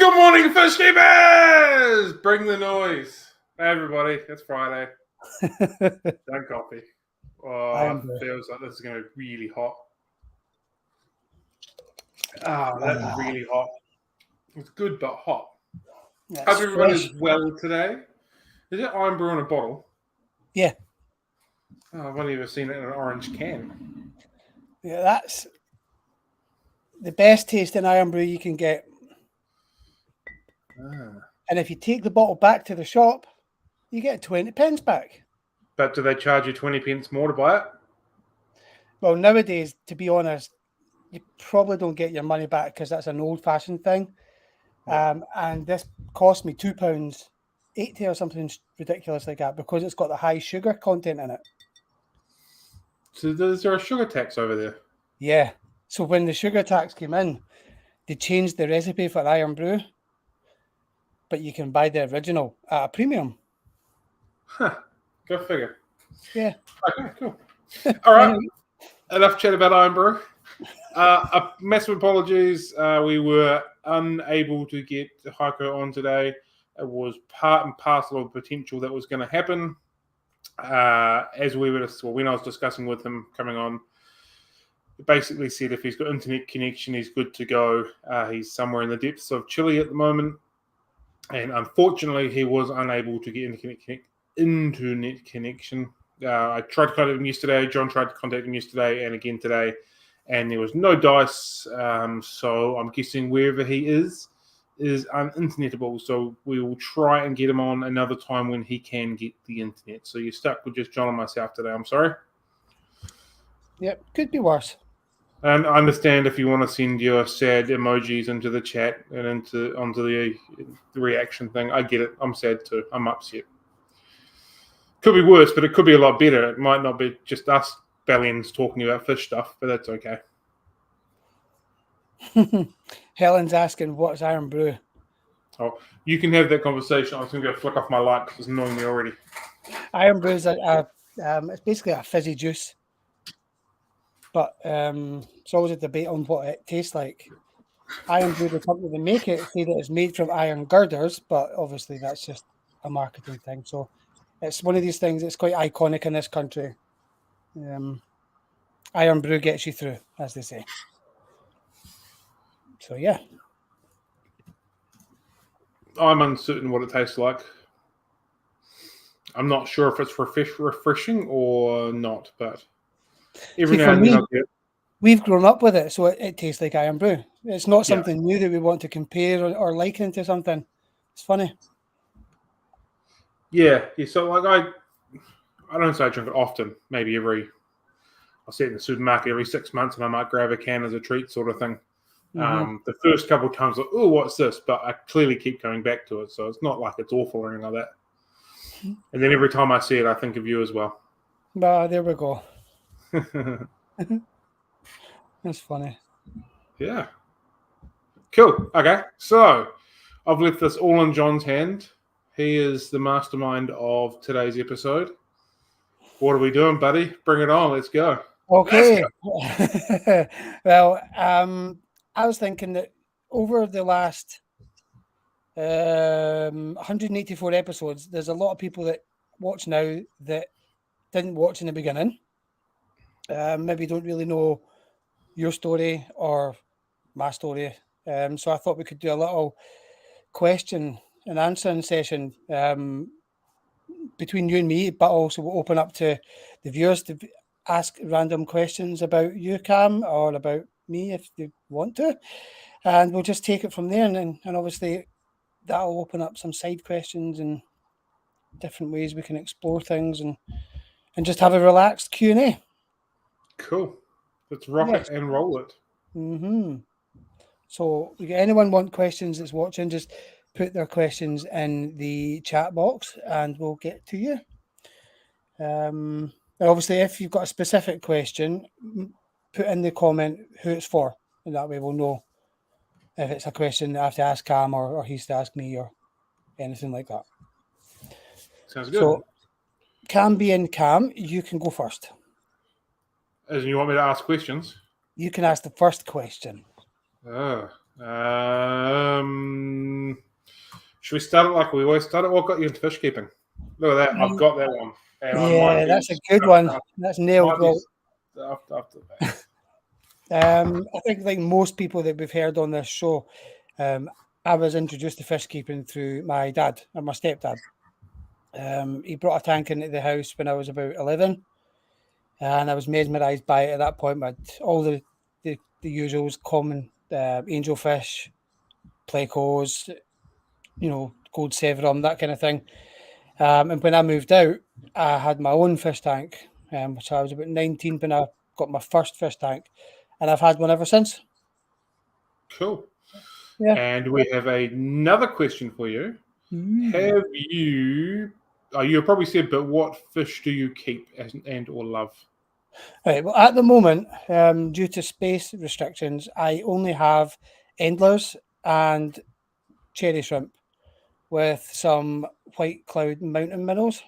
Good morning, fish keepers! Bring the noise. Hey, everybody, it's Friday. Done coffee. Oh, it feels like this is going to be really hot. That's really hot. It's good, but hot. Hope everybody's well today. Is it Iron Brew in a bottle? Yeah. Oh, I've only ever seen it in an orange can. Yeah, that's the best tasting Iron Brew you can get. And if you take the bottle back to the shop, you get 20 pence back. But do they charge you 20 pence more to buy it? Well, nowadays, to be honest, you probably don't get your money back because that's an old-fashioned thing. And this cost me £2.80 or something ridiculous like that because it's got the high sugar content in it. So is there a sugar tax over there? Yeah. So when the sugar tax came in, they changed the recipe for Iron Brew, but you can buy the original at a premium. Huh. Go figure. Yeah. Okay, cool. All right. Enough chat about Iron Brew. Massive apologies. We were unable to get Heiko on today. It was part and parcel of the potential that was going to happen. As we were, when I was discussing with him coming on, he basically said if he's got internet connection, he's good to go. He's somewhere in the depths of Chile at the moment. And unfortunately, he was unable to get internet connection. I tried to contact him yesterday. John tried to contact him yesterday and again today. And there was no dice. So I'm guessing wherever he is uninternetable. So we will try and get him on another time when he can get the internet. So you're stuck with just John and myself today. I'm sorry. Yep, could be worse. And I understand if you want to send your sad emojis into the chat and onto the reaction thing. I get it. I'm sad too. I'm upset. Could be worse, but it could be a lot better. It might not be just us bellions talking about fish stuff, but that's okay. Helen's asking, what's Iron Brew? Oh, you can have that conversation. I was going to go flick off my light because it's annoying me already. Iron Brew is it's basically a fizzy juice. But it's always a debate on what it tastes like. Iron Brew, the company that make it, say that it's made from iron girders, but obviously that's just a marketing thing. So it's one of these things that's quite iconic in this country. Iron Brew gets you through, as they say. So, yeah. I'm uncertain what it tastes like. I'm not sure if it's refreshing or not, but every now and then I'll get it. We've grown up with it, so it tastes like Iron Brew. It's not something new that we want to compare or liken to something. It's funny. Yeah. So, like, I don't say I drink it often. Maybe I'll see it in the supermarket every 6 months, and I might grab a can as a treat, sort of thing. Mm-hmm. The first couple of times, like, oh, what's this? But I clearly keep coming back to it, so it's not like it's awful or anything like that. And then every time I see it, I think of you as well. There we go. That's funny. Yeah. Cool. Okay. So I've left this all in John's hand. He is the mastermind of today's episode. What are we doing, buddy? Bring it on. Let's go. Okay. Let's go. Well, I was thinking that over the last 184 episodes, there's a lot of people that watch now that didn't watch in the beginning. Maybe don't really know your story or my story. So I thought we could do a little question and answering session between you and me, but also we'll open up to the viewers to ask random questions about you, Cam, or about me if they want to. And we'll just take it from there. And obviously that'll open up some side questions and different ways we can explore things and just have a relaxed Q&A. Cool. Let's rock it and roll it. Mm-hmm. So if anyone want questions that's watching, just put their questions in the chat box and we'll get to you. And obviously, if you've got a specific question, put in the comment who it's for. And that way we'll know if it's a question that I have to ask Cam or he's to ask me or anything like that. Sounds good. So, Cam being Cam, you can go first. As in you want me to ask questions? You can ask the first question. Should we start it like we always start it? What got you into fish keeping? Look at that. I've got that one. And Yeah, that's a good one. That's nailed. Well, after that. I think like most people that we've heard on this show, I was introduced to fish keeping through my dad and my stepdad. He brought a tank into the house when I was about 11, and I was mesmerised by it at that point. But all the usuals, common angelfish, plecos, gold severum, that kind of thing. And when I moved out, I had my own fish tank, which I was about 19 when I got my first fish tank, and I've had one ever since. Cool. Yeah. And we have another question for you. Have you probably said, but what fish do you keep and or love? Right. Well, at the moment, due to space restrictions, I only have endlers and cherry shrimp with some white cloud mountain minnows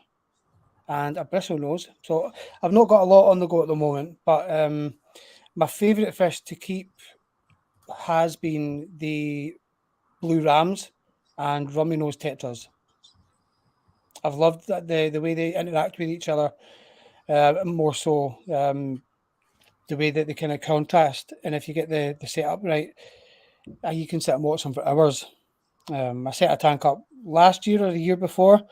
and a bristle nose. So I've not got a lot on the go at the moment, but my favourite fish to keep has been the blue rams and rummy nose tetras. I've loved the way they interact with each other, more so the way that they kind of contrast. And if you get the setup right, you can sit and watch them for hours. I set a tank up last year or the year before,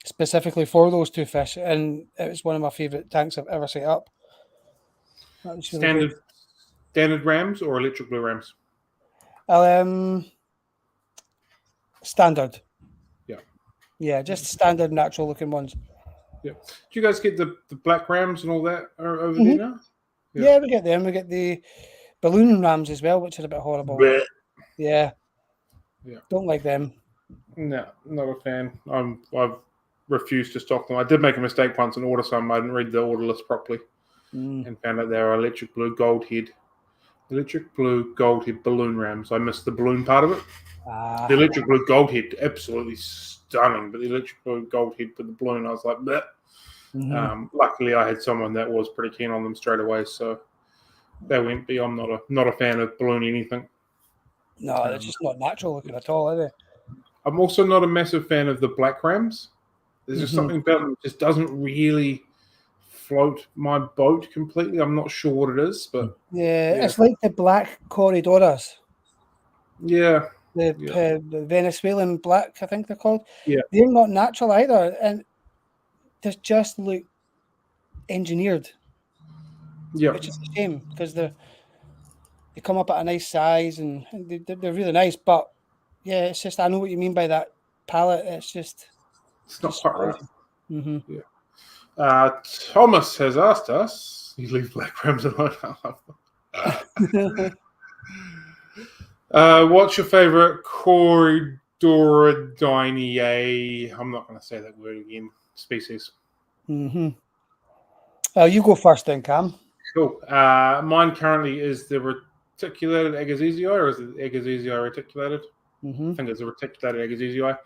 specifically for those two fish, and it was one of my favourite tanks I've ever set up. That was really standard rams or electric blue rams? Standard. Yeah, just standard natural looking ones. Yeah. Do you guys get the black rams and all that over there now? Yeah, we get them. We get the balloon rams as well, which is a bit horrible. Blech. Yeah. Don't like them. No, not a fan. I've refused to stock them. I did make a mistake once and order some. I didn't read the order list properly and found out they were electric blue gold head balloon rams. I missed the balloon part of it. The electric blue gold head, absolutely stunning, but the electric blue gold head with the balloon, I was like, bleh. Luckily, I had someone that was pretty keen on them straight away, so they went. But I'm not a fan of balloon anything. No, they're just not natural looking at all, are they? I'm also not a massive fan of the black rams. There's just something about them that just doesn't really float my boat completely. I'm not sure what it is, but it's like the black corridoras. Yeah. The Venezuelan black, I think they're called. Yeah. They're not natural either, and they just look engineered. Yeah. Which is a shame because they come up at a nice size and they're really nice. But yeah, it's just, I know what you mean by that palette. It's not quite right. Yeah. Thomas has asked us. You leave black rams alone. What's your favorite Corydoridae? I'm not going to say that word again. Species. You go first then, Cam. Cool. Mine currently is the reticulated Agassizi, or is it Agassizi reticulated? I think it's a reticulated Agassizi.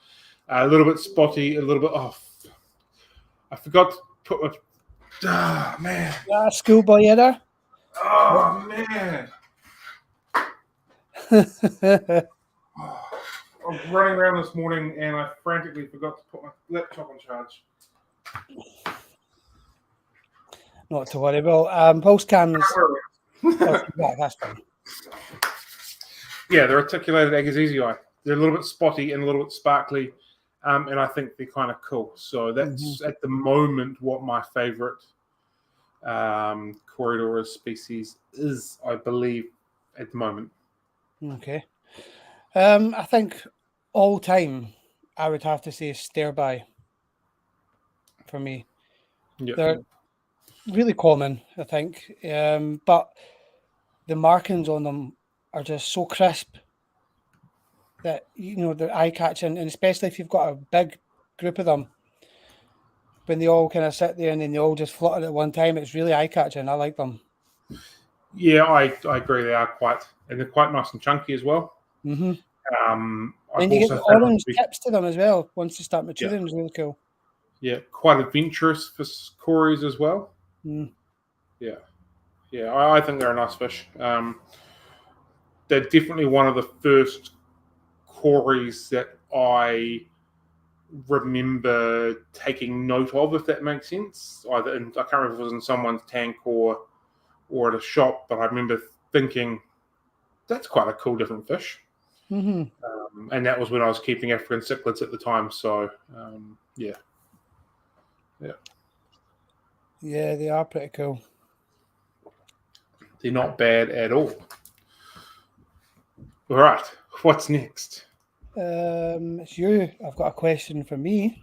A little bit spotty, a little bit off. I forgot to put my. Man. Schoolboy Edda. Oh, man. I was running around this morning and I frantically forgot to put my laptop on charge. Not to worry. Well, pulse cams. That's fine. Yeah, they're articulated Agassizi. They're a little bit spotty and a little bit sparkly, and I think they're kind of cool. So that's at the moment what my favorite Corydora species is, I believe, at the moment. Okay. I think all time I would have to say Stairby for me. Yep. They're really common, I think, but the markings on them are just so crisp that they're eye-catching, and especially if you've got a big group of them, when they all kind of sit there and then they all just flutter at one time, it's really eye-catching. I like them. Yeah, I agree. They're quite nice and chunky as well. And you get the orange tips to them as well once they start maturing. It's really cool. Yeah, quite adventurous for Corys as well. Yeah, I think they're a nice fish. they're definitely one of the first quarries that I remember taking note of, if that makes sense. Either I can't remember if it was in someone's tank or at a shop, but I remember thinking, that's quite a cool different fish. And that was when I was keeping African cichlids at the time. So, yeah. Yeah, they are pretty cool. They're not bad at all. All right, what's next? It's you. I've got a question for me.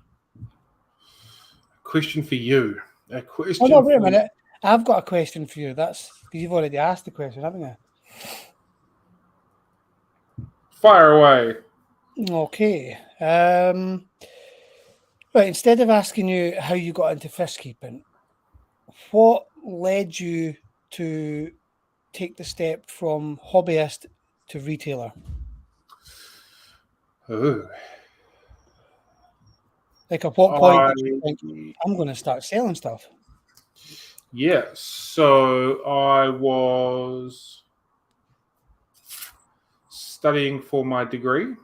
Question for you. A question. Oh no, wait a minute. I've got a question for you. That's because you've already asked the question, haven't you? Fire away. Okay. Right. Instead of asking you how you got into fish keeping, what led you to take the step from hobbyist to retailer? Oh. Like, at what point did you think, I'm going to start selling stuff? Yeah, so I was studying for my degree.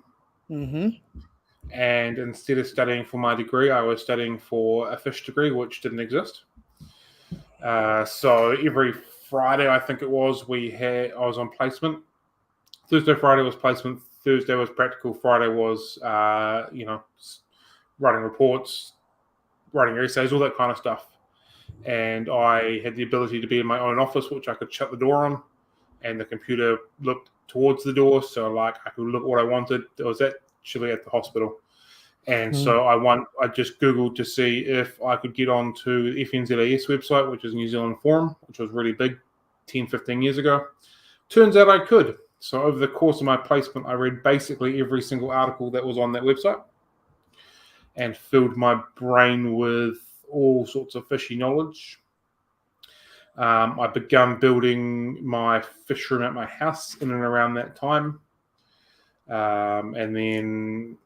And instead of studying for my degree, I was studying for a fish degree, which didn't exist. So every Friday, I think it was, I was on placement. Thursday, Friday was placement. Thursday was practical. Friday was, writing reports, writing essays, all that kind of stuff. And I had the ability to be in my own office, which I could shut the door on, and the computer looked towards the door, so like I could look what I wanted. It was at Chile at the hospital. And so I just Googled to see if I could get onto the FNZAS website, which is New Zealand Forum, which was really big 10, 15 years ago. Turns out I could. So over the course of my placement, I read basically every single article that was on that website and filled my brain with all sorts of fishy knowledge. I began building my fish room at my house in and around that time. And then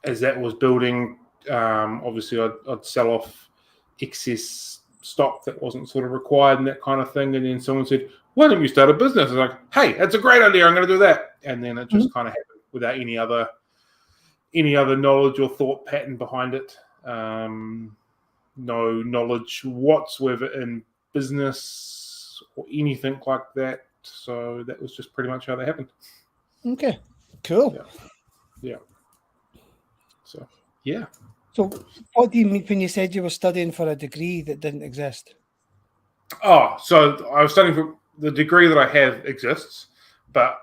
as that was building, obviously I'd sell off excess stock that wasn't sort of required and that kind of thing. And then someone said, why don't you start a business? I was like, hey, that's a great idea. I'm going to do that. And then it just kind of happened without any other knowledge or thought pattern behind it. No knowledge whatsoever in business or anything like that. So that was just pretty much how that happened. Okay, cool. Yeah. So, yeah. So what do you mean when you said you were studying for a degree that didn't exist? Oh, so I was studying for the degree that I have exists, but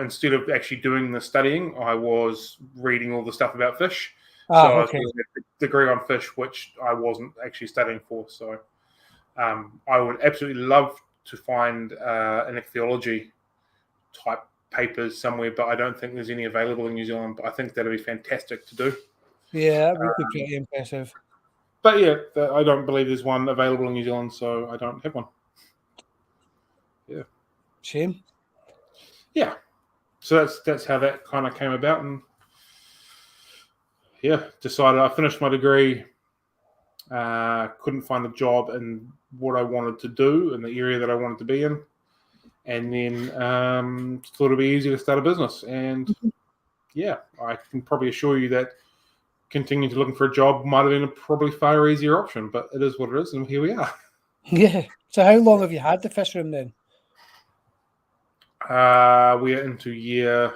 instead of actually doing the studying, I was reading all the stuff about fish. So I was doing a degree on fish, which I wasn't actually studying for. So I would absolutely love to find an ichthyology type papers somewhere, but I don't think there's any available in New Zealand. But I think that'd be fantastic to do. Yeah, that would be pretty impressive. But yeah, I don't believe there's one available in New Zealand, so I don't have one. Yeah. Shame. Yeah. So that's how that kind of came about, and yeah, decided I finished my degree. Couldn't find a job in what I wanted to do in the area that I wanted to be in, and then thought it'd be easy to start a business. And yeah, I can probably assure you that continuing to looking for a job might have been a probably far easier option, but it is what it is, and here we are. Yeah. So how long have you had the fish room then? We are into year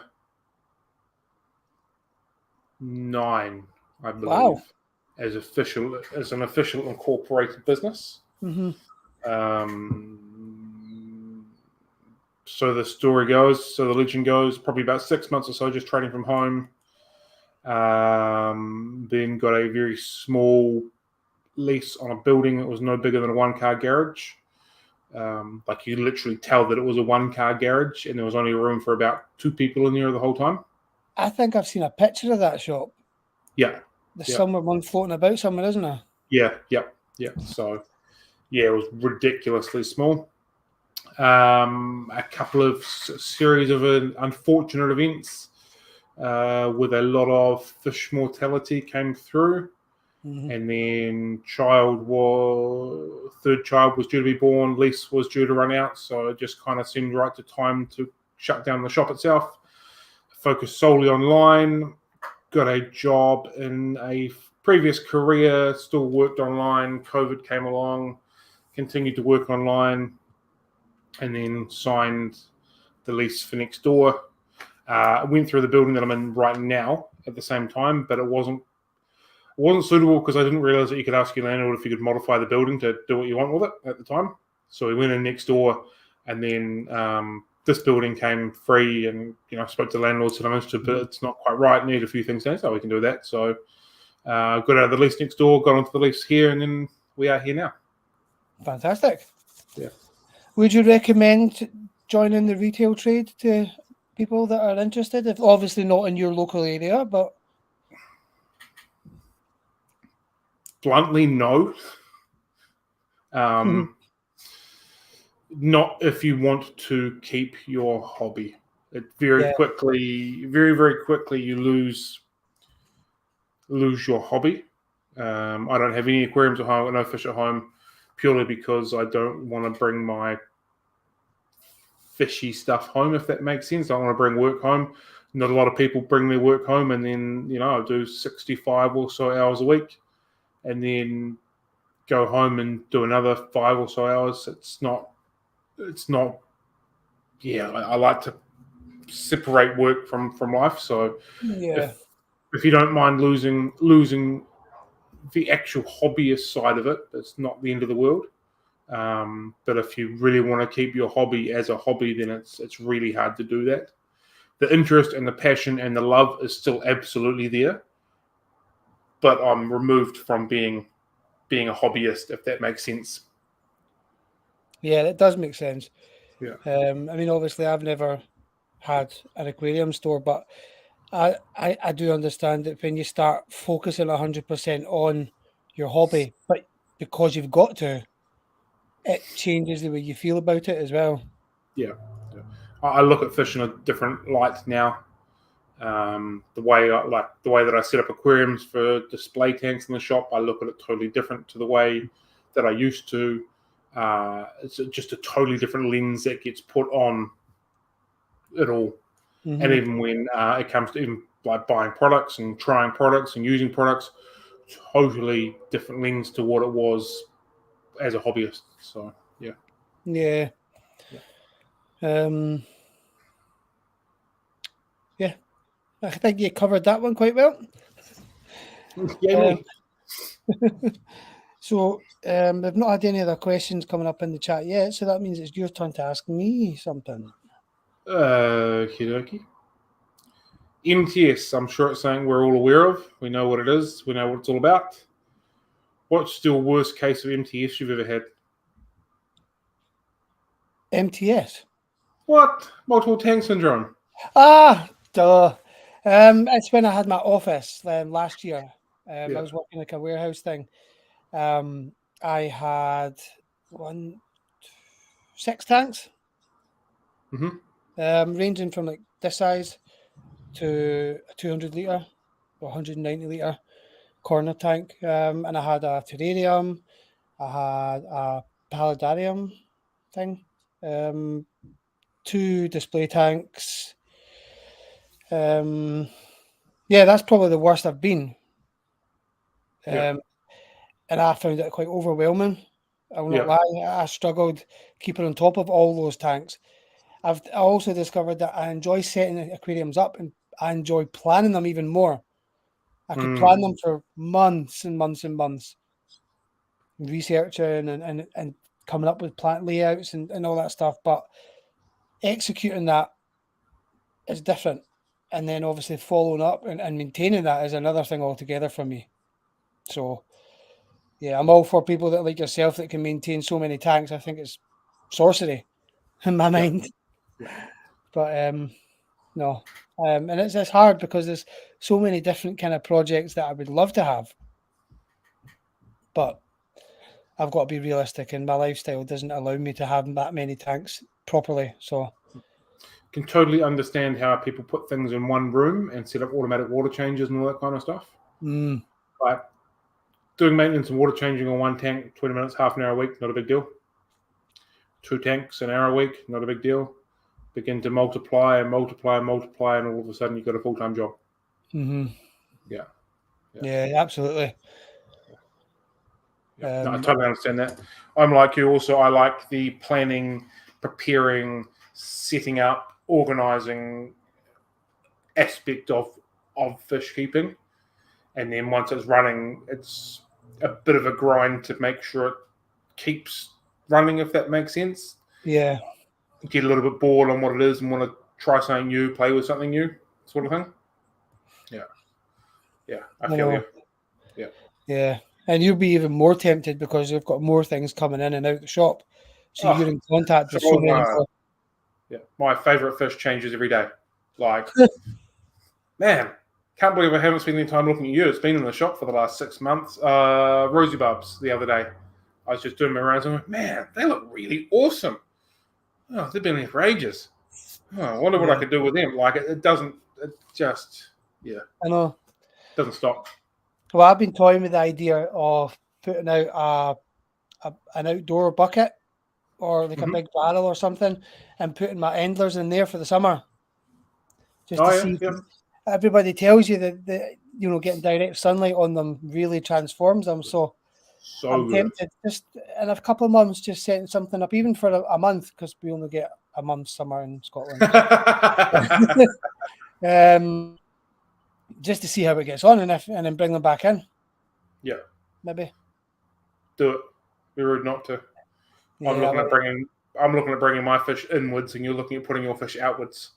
9, I believe. Wow. As an official incorporated business. So the story goes, the legend goes, probably about 6 months or so just trading from home. Then got a very small lease on a building that was no bigger than a 1-car garage. Like you literally tell that it was a 1-car garage, and there was only room for about 2 people in there the whole time. I think I've seen a picture of that shop. Yeah. There's somewhere one floating about somewhere, isn't there? Yeah. So, yeah, it was ridiculously small. A couple of series of unfortunate events with a lot of fish mortality came through. And then third child was due to be born, lease was due to run out, so it just kind of seemed right to time to shut down the shop itself, focused solely online, got a job in a previous career, still worked online. COVID came along, continued to work online, and then signed the lease for next door. I went through the building that I'm in right now at the same time, but it wasn't suitable because I didn't realize that you could ask your landlord if you could modify the building to do what you want with it at the time. So we went in next door, and then this building came free, and I spoke to the landlord, said I'm interested, but it's not quite right. Need a few things done, so we can do that. So got out of the lease next door, got onto the lease here, and then we are here now. Fantastic. Yeah. Would you recommend joining the retail trade to people that are interested? If obviously not in your local area, but bluntly, no. Not if you want to keep your hobby. It very quickly, very quickly, you lose your hobby. I don't have any aquariums at home, no fish at home, purely because I don't want to bring my fishy stuff home, if that makes sense. I don't want to bring work home. Not a lot of people bring their work home, and then I do 65 or so hours a week, and then go home and do another 5 or so hours. It's not. Yeah, I like to separate work from life. So if you don't mind losing the actual hobbyist side of it, it's not the end of the world. But if you really want to keep your hobby as a hobby, then it's really hard to do that. The interest and the passion and the love is still absolutely there, but I'm removed from being a hobbyist, if that makes sense. Yeah, that does make sense. Yeah. I mean, obviously, I've never had an aquarium store, but I do understand that when you start focusing 100% on your hobby, but because you've got to, it changes the way you feel about it as well. Yeah. I look at fish in a different light now. The way that I set up aquariums for display tanks in the shop, I look at it totally different to the way that I used to. It's just a totally different lens that gets put on it all. Mm-hmm. And even when it comes to even like buying products and trying products and using products, totally different lens to what it was as a hobbyist. So yeah. Yeah. I think you covered that one quite well. So we've not had any other questions coming up in the chat yet, so that means it's your turn to ask me something. Okie MTS, I'm sure it's something we're all aware of. We know what it is. We know what it's all about. What's your worst case of MTS you've ever had? MTS? What? Multiple tank syndrome? Duh. It's when I had my office last year. I was working like a warehouse thing. I had 6 tanks, ranging from like this size to a 200 litre or 190 litre corner tank. And I had a terrarium, I had a paludarium thing, 2 display tanks. That's probably the worst I've been. And I found it quite overwhelming. I will not lie. I struggled keeping on top of all those tanks. I also discovered that I enjoy setting aquariums up, and I enjoy planning them even more. I could plan them for months and months and months, researching and coming up with plant layouts and all that stuff. But executing that is different. And then obviously following up and maintaining that is another thing altogether for me. So, yeah, I'm all for people that like yourself that can maintain so many tanks. I think it's sorcery in my mind. But no. And it's hard because there's so many different kind of projects that I would love to have. But I've got to be realistic, and my lifestyle doesn't allow me to have that many tanks properly. So can totally understand how people put things in one room and set up automatic water changes and all that kind of stuff. Like doing maintenance and water changing on one tank, 20 minutes, half an hour a week, not a big deal. 2 tanks, an hour a week, not a big deal. begin to multiply and multiply and multiply, and all of a sudden you've got a full-time job. Mm-hmm. Yeah, absolutely. Yeah. No, I totally understand that. I'm like you also. I like the planning, preparing, setting up, organizing aspect of fish keeping. And then once it's running, it's a bit of a grind to make sure it keeps running, if that makes sense. Yeah. Get a little bit bored on what it is and want to try something new, play with something new, sort of thing. Yeah, I feel you. Yeah. And you'll be even more tempted because you've got more things coming in and out the shop. So you're in contact with so many more. Yeah, my favourite fish changes every day. Like, man, can't believe I haven't spent any time looking at you. It's been in the shop for the last 6 months. Rosy Bubs the other day. I was just doing my rounds and I went, man, they look really awesome. Oh, they've been here for ages. Oh, I wonder what I could do with them. Like, it doesn't, it just, I know. Doesn't stop. Well, I've been toying with the idea of putting out an outdoor bucket or like a big barrel or something and putting my endlers in there for the summer. Just to see. Everybody tells you that getting direct sunlight on them really transforms them. So I'm tempted just in a couple of months, just setting something up, even for a month, because we only get a month's summer in Scotland. Just to see how it gets on, and then bring them back in. Yeah, maybe do it. Be rude not to. Yeah, I'm looking at bringing my fish inwards, and you're looking at putting your fish outwards.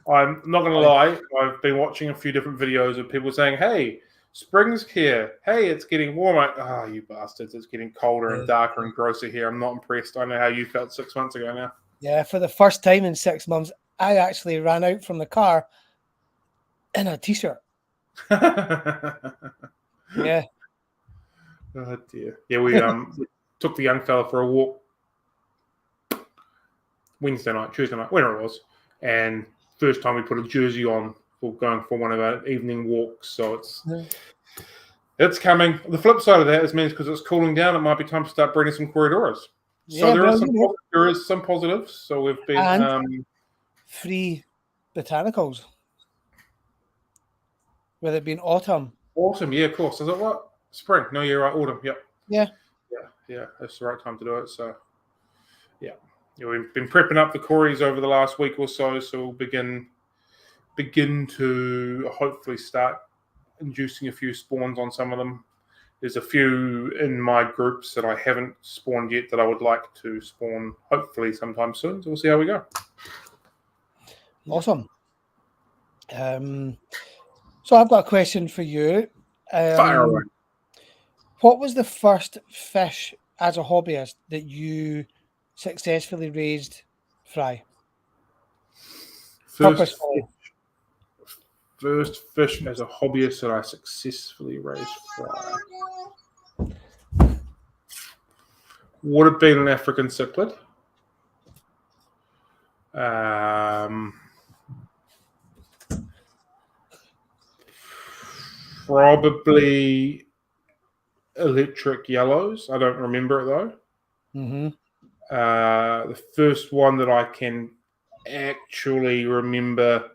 I'm not going to lie. I've been watching a few different videos of people saying, "Hey, spring's here. Hey, it's getting warmer." Ah, you bastards! It's getting colder and darker and grosser here. I'm not impressed. I know how you felt 6 months ago now. Yeah, for the first time in 6 months, I actually ran out from the car in a t-shirt. Yeah. Oh dear. Yeah, we took the young fella for a walk Tuesday night, whenever it was, and first time we put a jersey on for going for one of our evening walks. So it's coming. The flip side of that means because it's cooling down, it might be time to start breeding some corridoras. So there is some positives. So we've been free botanicals. With it being autumn. Autumn, yeah, of course. Is it what? Spring? No, you're right. Autumn. Yep. Yeah. That's the right time to do it. So, yeah, we've been prepping up the cories over the last week or so. So we'll begin to hopefully start inducing a few spawns on some of them. There's a few in my groups that I haven't spawned yet that I would like to spawn hopefully sometime soon. So we'll see how we go. Awesome. So I've got a question for you. Fire away. What was the first fish as a hobbyist that you successfully raised fry? First fish as a hobbyist that I successfully raised fry would have been an African cichlid. Probably electric yellows. I don't remember it though. The first one that I can actually remember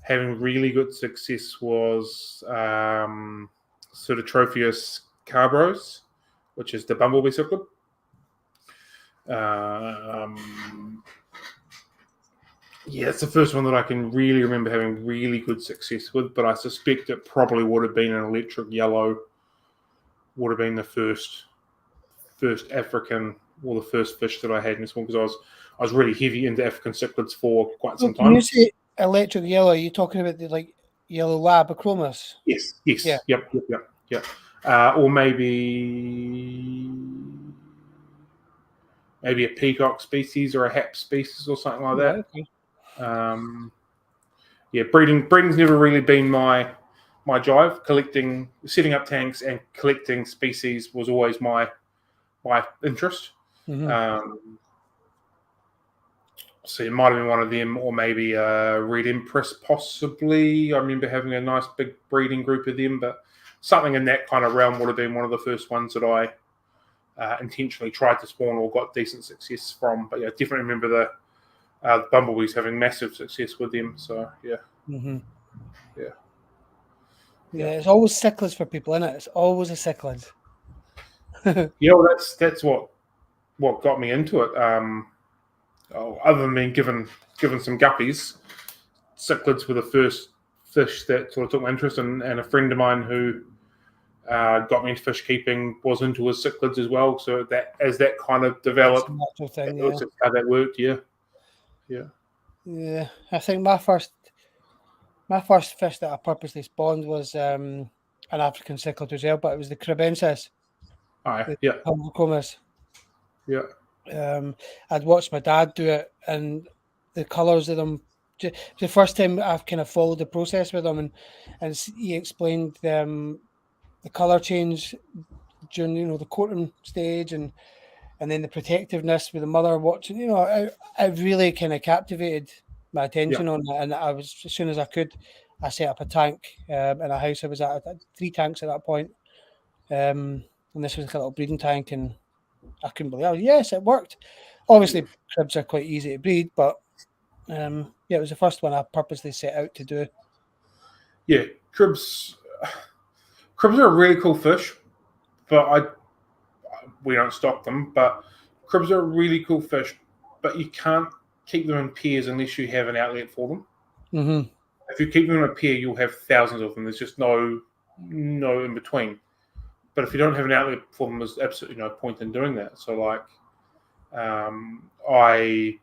having really good success was Pseudotropheus carbros, which is the bumblebee cichlid. Yeah, it's the first one that I can really remember having really good success with, but I suspect it probably would have been an electric yellow, would have been the first African or the first fish that I had in this one, because I was really heavy into African cichlids for quite some time. When you say electric yellow, are you talking about the yellow lab achromis? Yes. Yeah. Yep. Or maybe a peacock species or a hap species or something like that. Okay. Breeding's never really been my drive. Setting up tanks and collecting species was always my interest. So it might have been one of them, or maybe a Red Empress, possibly. I remember having a nice big breeding group of them, but something in that kind of realm would have been one of the first ones that I intentionally tried to spawn or got decent success from. But yeah, definitely remember Bumblebee's having massive success with them. So yeah. Mm-hmm. Yeah. Yeah, it's always cichlids for people, isn't it? It's always a cichlid. That's what got me into it. Other than being given some guppies, cichlids were the first fish that sort of took my interest, and a friend of mine who got me into fish keeping was into his cichlids as well. So that as that kind of developed, natural thing, it was just how that worked. Yeah. I think my first fish that I purposely spawned was an African cichlid as well, but it was the cribensis. Yeah. Pulvicomus. Yeah. I'd watched my dad do it, and the colours of them. The first time I've kind of followed the process with him, and he explained the colour change during the courting stage, and then the protectiveness with the mother watching. It really kind of captivated my attention on that, and I was, as soon as I could, I set up a tank in a house I was at. I had 3 tanks at that point, and this was like a little breeding tank, and I couldn't believe it. Yes, it worked. Obviously, cribs are quite easy to breed, but it was the first one I purposely set out to do. Yeah, cribs are a really cool fish, but we don't stock them. But cribs are a really cool fish, but you can't keep them in pairs unless you have an outlet for them. Mm-hmm. If you keep them in a pair, you'll have thousands of them. There's just no in between. But if you don't have an outlet for them, there's absolutely no point in doing that. So, like, I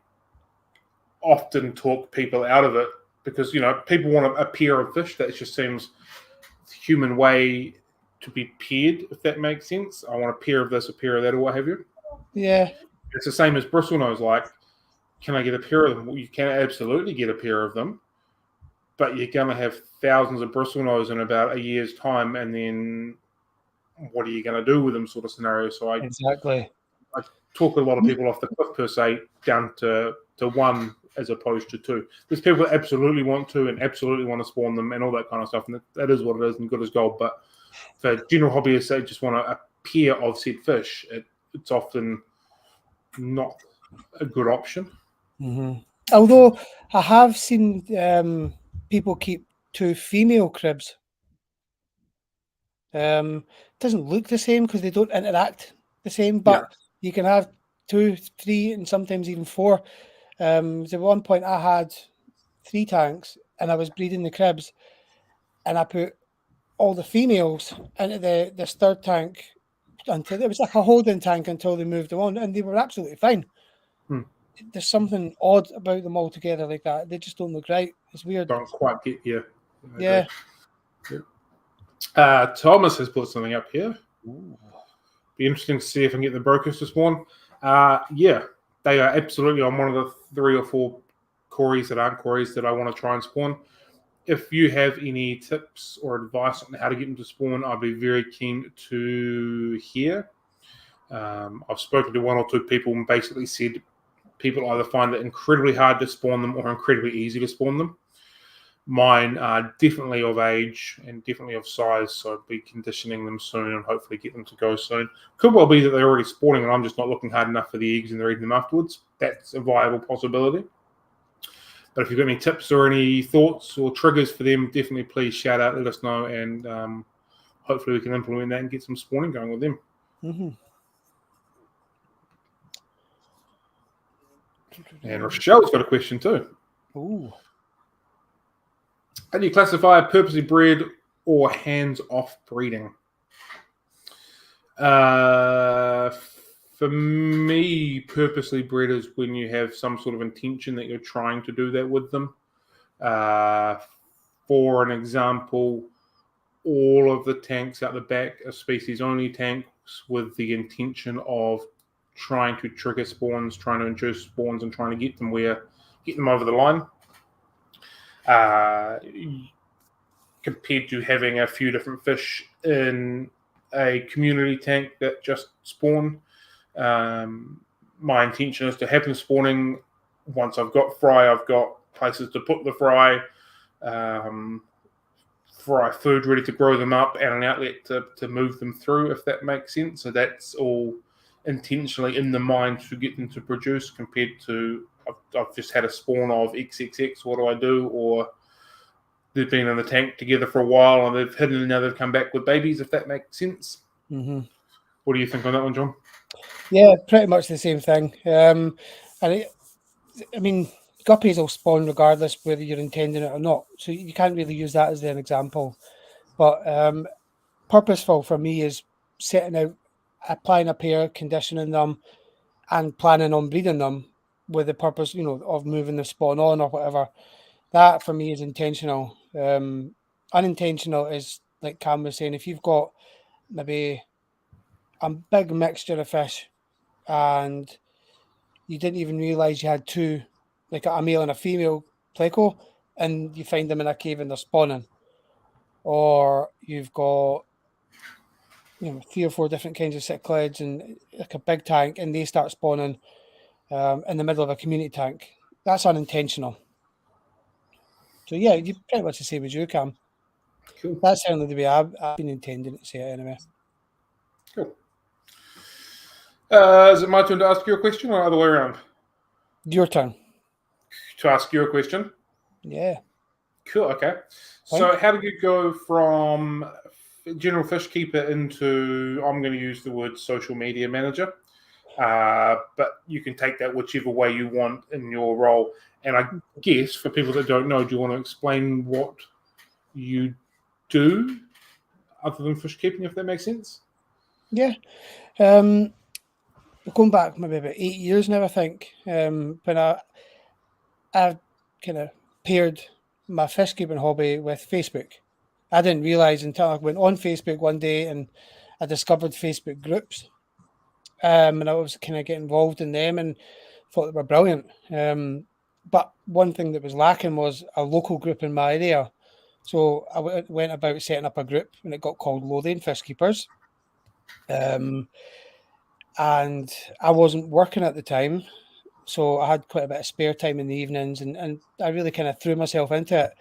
often talk people out of it because people want a pair of fish. That just seems the human way to be paired, if that makes sense. I want a pair of this, a pair of that, or what have you. Yeah. It's the same as bristlenose. Like, can I get a pair of them? Well, you can absolutely get a pair of them, but you're going to have thousands of bristlenose in about a year's time, and then what are you going to do with them, sort of scenario. So I talk a lot of people off the cliff, per se, down to one as opposed to 2. There's people that absolutely want to and absolutely want to spawn them and all that kind of stuff, and that is what it is and good as gold. But for general hobbyists, they just want a pair of said fish. It's often not a good option. Mm-hmm. Although I have seen people keep 2 female cribs. It doesn't look the same because they don't interact the same, but you can have 2, 3, and sometimes even 4. At one point I had 3 tanks and I was breeding the cribs, and I put all the females into this third tank until it was like a holding tank until they moved them on, and they were absolutely fine. There's something odd about them all together like that. They just don't look right. It's weird. Don't quite get you. Yeah. Thomas has put something up here. Ooh. Be interesting to see if I can get the brokers to spawn. Yeah, they are absolutely on one of the 3 or 4 cories that aren't cories that I want to try and spawn. If you have any tips or advice on how to get them to spawn, I'd be very keen to hear. I've spoken to 1 or 2 people and basically said people either find it incredibly hard to spawn them or incredibly easy to spawn them. Mine are definitely of age and definitely of size, so I'll be conditioning them soon and hopefully get them to go soon. Could well be that they're already spawning and I'm just not looking hard enough for the eggs and they're eating them afterwards. That's a viable possibility. But if you've got any tips or any thoughts or triggers for them, definitely please shout out, let us know, and hopefully we can implement that and get some spawning going with them. Mm-hmm. And Rochelle's got a question too. Ooh. How do you classify purposely bred or hands-off breeding? For me, purposely bred is when you have some sort of intention that you're trying to do that with them. For an example, all of the tanks out the back are species-only tanks with the intention of trying to trigger spawns, trying to induce spawns, and trying to get them over the line. Compared to having a few different fish in a community tank that just spawn. My intention is to have them spawning. Once I've got fry, I've got places to put the fry, fry food ready to grow them up, and an outlet to move them through, if that makes sense. So that's all intentionally in the mind to get them to produce, compared to I've just had a spawn of XXX. What do I do? Or they've been in the tank together for a while and they've hidden and now they've come back with babies. If that makes sense. Mm-hmm. What do you think on that one, John? Yeah, pretty much the same thing. I mean, guppies will spawn regardless whether you're intending it or not. So you can't really use that as an example. But purposeful for me is setting out, applying a pair, conditioning them, and planning on breeding them with the purpose, of moving the spawn on or whatever. That for me is intentional. Unintentional is, like Cam was saying, if you've got maybe a big mixture of fish and you didn't even realize you had two, like a male and a female pleco, and you find them in a cave and they're spawning, or you've got 3 or 4 different kinds of cichlids and like a big tank, and they start spawning in the middle of a community tank. That's unintentional. So yeah, you pretty much the same as you, Cam. Cool. That's certainly the way I've been intending to say it anyway. Cool. Is it my turn to ask you a question or other way around? Your turn. To ask you a question? Yeah. Cool, okay. So how did you go from general fish keeper into, I'm going to use the word social media manager, but you can take that whichever way you want in your role. And I guess for people that don't know, do you want to explain what you do other than fish keeping, if that makes sense? Yeah. Going back maybe about 8 years now, I think, when I kind of paired my fish keeping hobby with Facebook. I didn't realise until I went on Facebook one day and I discovered Facebook groups. And I was kind of getting involved in them and thought they were brilliant. But one thing that was lacking was a local group in my area. So I went about setting up a group and it got called Lothian Fish Keepers. And I wasn't working at the time. So I had quite a bit of spare time in the evenings and I really kind of threw myself into it.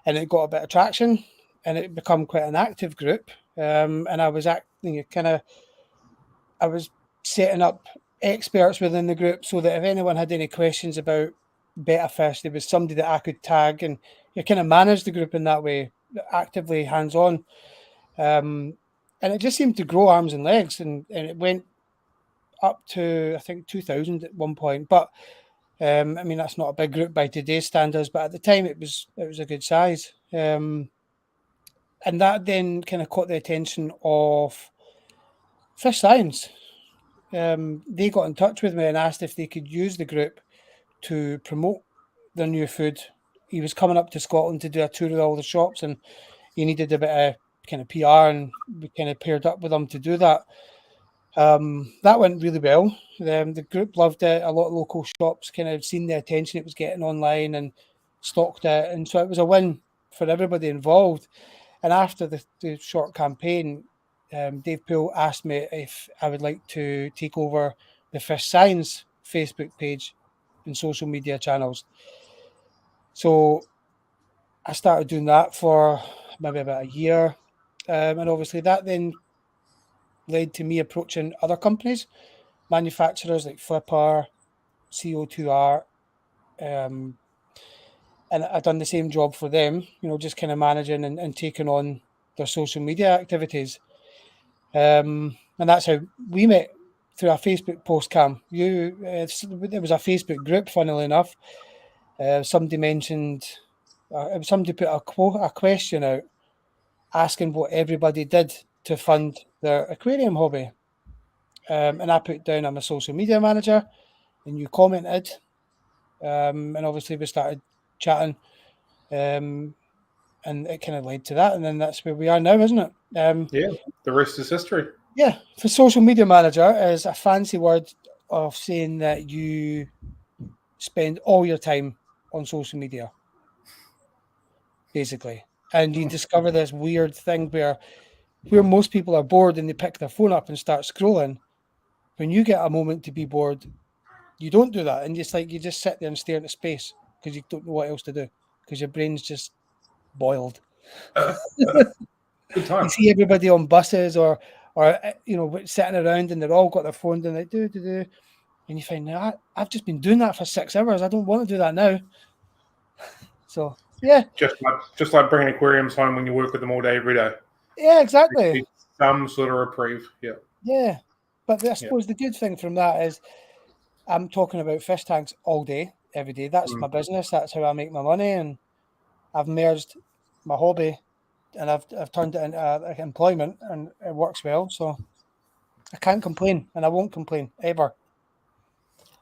And it got a bit of traction and it became quite an active group. And I was I was setting up experts within the group so that if anyone had any questions about betta fish, there was somebody that I could tag and you kind of manage the group in that way, actively hands-on. And it just seemed to grow arms and legs and it went up to, I think, 2,000 at one point. But I mean, that's not a big group by today's standards, but at the time it was a good size. And that then kind of caught the attention of Fish Science. They got in touch with me and asked if they could use the group to promote their new food. He was coming up to Scotland to do a tour of all the shops and he needed a bit of kind of PR and we kind of paired up with them to do that. That went really well. The group loved it. A lot of local shops kind of seen the attention it was getting online and stocked it. And so it was a win for everybody involved. And after the short campaign, Dave Poole asked me if I would like to take over the Fish Science Facebook page and social media channels. So I started doing that for maybe about a year. And obviously that then led to me approaching other companies, manufacturers like Flipper, CO2R, and I've done the same job for them, just kind of managing and taking on their social media activities. And that's how we met, through a Facebook post, Cam. There was a Facebook group, funnily enough. Somebody mentioned, somebody put a question out asking what everybody did to fund their aquarium hobby. And I put down I'm a social media manager, and you commented, and obviously we started chatting, and it kind of led to that, and then that's where we are now, isn't it? Yeah, the rest is history. Yeah, for social media manager is a fancy word of saying that you spend all your time on social media, basically, and you discover this weird thing where most people are bored and they pick their phone up and start scrolling. When you get a moment to be bored, you don't do that, and it's like you just sit there and stare into space because you don't know what else to do because your brain's just boiled. Good time. You see everybody on buses or sitting around and they're all got their phones and they do. And you find, I've just been doing that for 6 hours. I don't want to do that now. So, yeah. Just like bringing aquariums home when you work with them all day, every day. Yeah, exactly. Some sort of reprieve. Yeah. Yeah. But I suppose the good thing from that is I'm talking about fish tanks all day, every day. That's my business. That's how I make my money. And I've merged my hobby and I've turned it into employment, and it works well. So I can't complain, and I won't complain ever.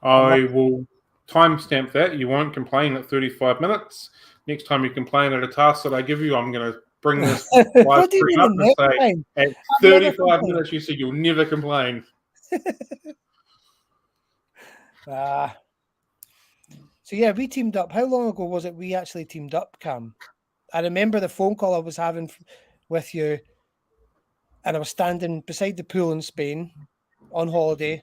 I will timestamp that. You won't complain at 35 minutes. Next time you complain at a task that I give you, I'm going to bring this live stream up and say, time? at 35 minutes, you said you'll never complain. So yeah, we teamed up. How long ago was it we actually teamed up, Cam? I remember the phone call I was having with you, and I was standing beside the pool in Spain on holiday.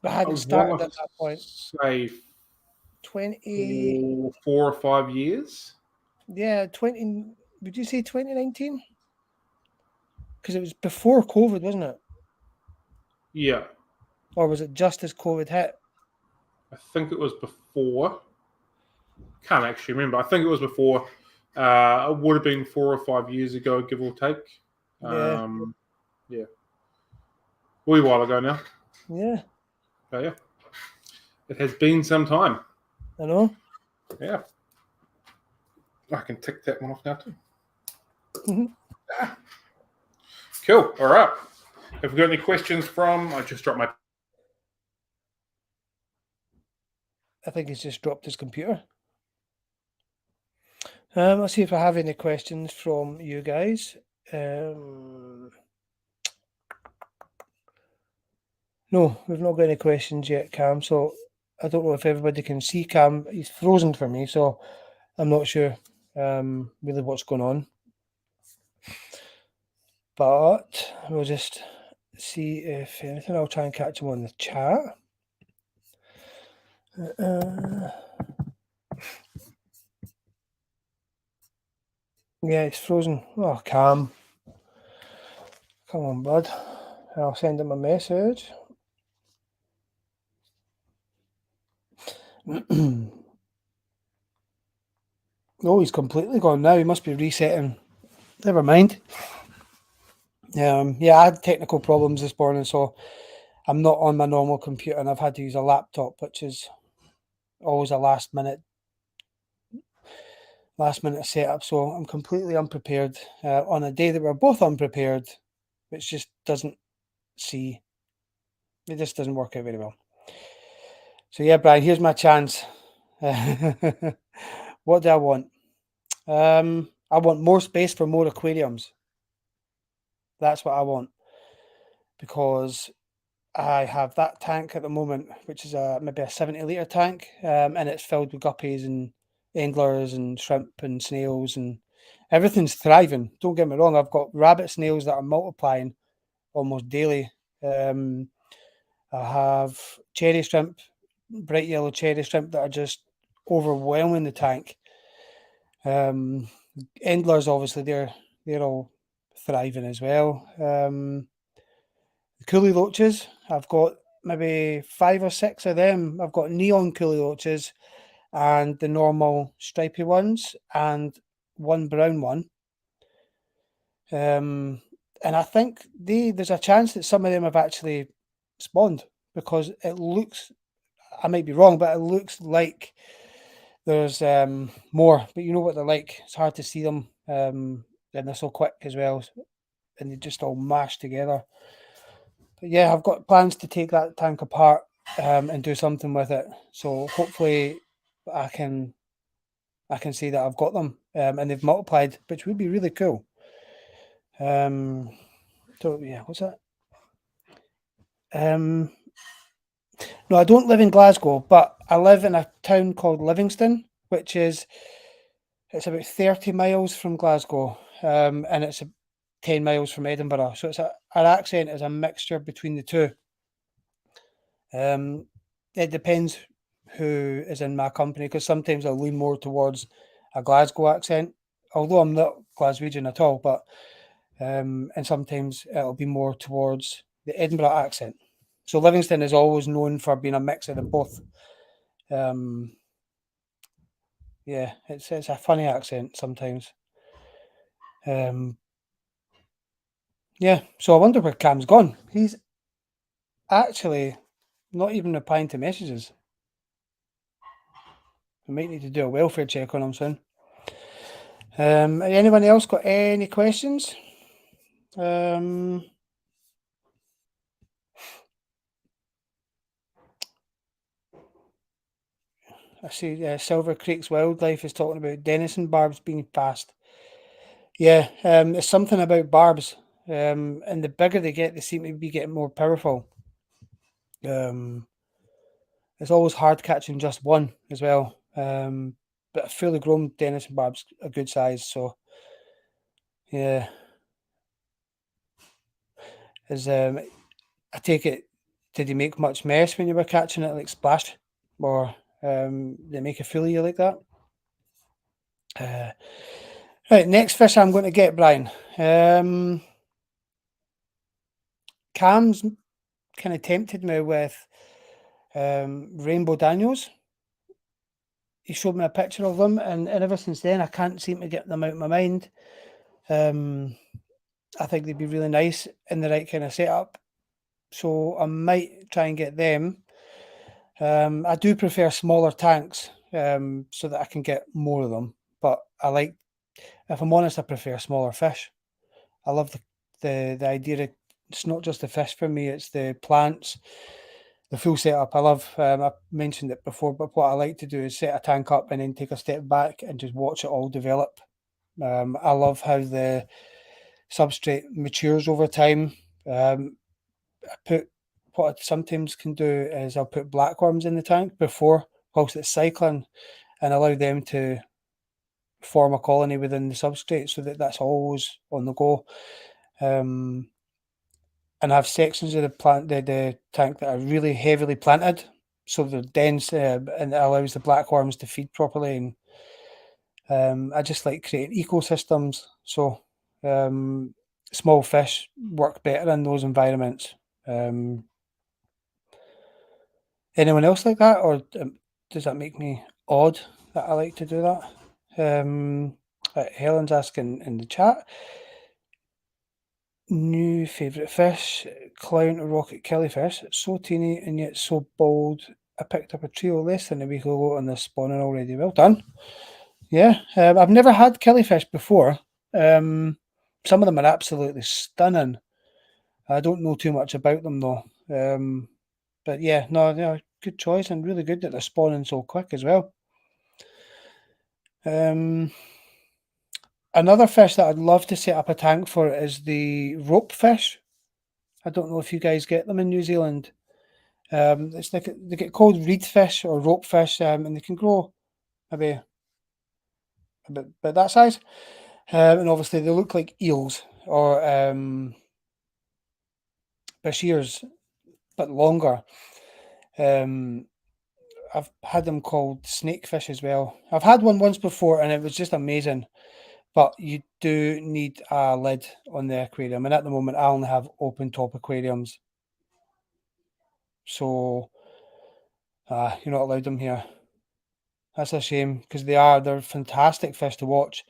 But I hadn't started at that point. Say 4 or 5 years. Yeah, 20. Would you say 2019? Because it was before COVID, wasn't it? Yeah. Or was it just as COVID hit? I think it was before. Can't actually remember. I think it was before. It would have been 4 or 5 years ago, give or take. Yeah. Yeah. A wee while ago now. Yeah. Oh, yeah. It has been some time. I know. Yeah. I can tick that one off now too. Mm-hmm. Cool. All right. Have we got any questions from? I just dropped my. I think he's just dropped his computer. Let's see if I have any questions from you guys. No, we've not got any questions yet, Cam. So I don't know if everybody can see Cam. He's frozen for me, so I'm not sure really what's going on. But we'll just see if anything. I'll try and catch him on the chat. Yeah, it's frozen. Oh, Cam. Come on, bud. I'll send him a message. Oh, he's completely gone now. He must be resetting. Never mind. Yeah, I had technical problems this morning, so I'm not on my normal computer, and I've had to use a laptop, which is always a last minute setup. So I'm completely unprepared on a day that we're both unprepared, which just doesn't see. It just doesn't work out very well. So yeah, Brian, here's my chance. What do I want? I want more space for more aquariums. That's what I want, because I have that tank at the moment, which is maybe a 70-litre tank, and it's filled with guppies and anglers and shrimp and snails, and everything's thriving. Don't get me wrong, I've got rabbit snails that are multiplying almost daily. I have cherry shrimp, bright yellow cherry shrimp, that are just overwhelming the tank. Anglers, obviously, they're all thriving as well. The coolie loaches, I've got maybe 5 or 6 of them. I've got neon coolie loaches and the normal stripy ones and one brown one. And I think there's a chance that some of them have actually spawned, because it looks, I might be wrong, but it looks like there's more. But you know what they're like. It's hard to see them, and they're so quick as well, and they just all mash together. But yeah, I've got plans to take that tank apart and do something with it. So hopefully I can say that I've got them and they've multiplied, which would be really cool. So yeah, what's that? No, I don't live in Glasgow, but I live in a town called Livingston, which is, it's about 30 miles from Glasgow, and it's 10 miles from Edinburgh. So it's our accent is a mixture between the two. It depends who is in my company, because sometimes I'll lean more towards a Glasgow accent, although I'm not Glaswegian at all, but and sometimes it'll be more towards the Edinburgh accent. So Livingston is always known for being a mix of them both. Yeah, it's a funny accent sometimes. Yeah, so I wonder where Cam's gone. He's actually not even replying to messages. We might need to do a welfare check on him soon. Anyone else got any questions? I see Silver Creek's Wildlife is talking about Denison barbs being fast. Yeah, it's something about barbs. And the bigger they get, they seem to be getting more powerful. It's always hard catching just one as well. But a fully grown Denison barb's a good size, so yeah. I take it, did you make much mess when you were catching it, like splashed? Or they make a fool of you like that? Right, next fish I'm going to get, Brian. Cam's kind of tempted me with rainbow Daniels. He showed me a picture of them, and ever since then I can't seem to get them out of my mind. I think they'd be really nice in the right kind of setup, so I might try and get them. I do prefer smaller tanks, so that I can get more of them, but if I'm honest, I prefer smaller fish. I love the idea of, it's not just the fish for me, it's the plants, the full setup. I love, I've mentioned it before, but what I like to do is set a tank up and then take a step back and just watch it all develop. I love how the substrate matures over time. What I sometimes can do is I'll put blackworms in the tank whilst it's cycling, and allow them to form a colony within the substrate so that that's always on the go. And I have sections of the tank that are really heavily planted, so they're dense, and it allows the blackworms to feed properly. And I just like creating ecosystems, so small fish work better in those environments. Anyone else like that, or does that make me odd that I like to do that? Helen's asking in the chat, new favourite fish, clown or rocket killifish. It's so teeny and yet so bold. I picked up a trio less than a week ago and they're spawning already. Well done. Yeah, I've never had killifish before. Some of them are absolutely stunning. I don't know too much about them though. But yeah, no, good choice, and really good that they're spawning so quick as well. Another fish that I'd love to set up a tank for is the rope fish. I don't know if you guys get them in New Zealand. It's like they get called reed fish or rope fish, and they can grow maybe about that size. And obviously they look like eels or bashirs, but longer. I've had them called snakefish as well. I've had one once before and it was just amazing. But you do need a lid on the aquarium, and at the moment I only have open top aquariums. So you're not allowed them here. That's a shame because they're fantastic fish to watch.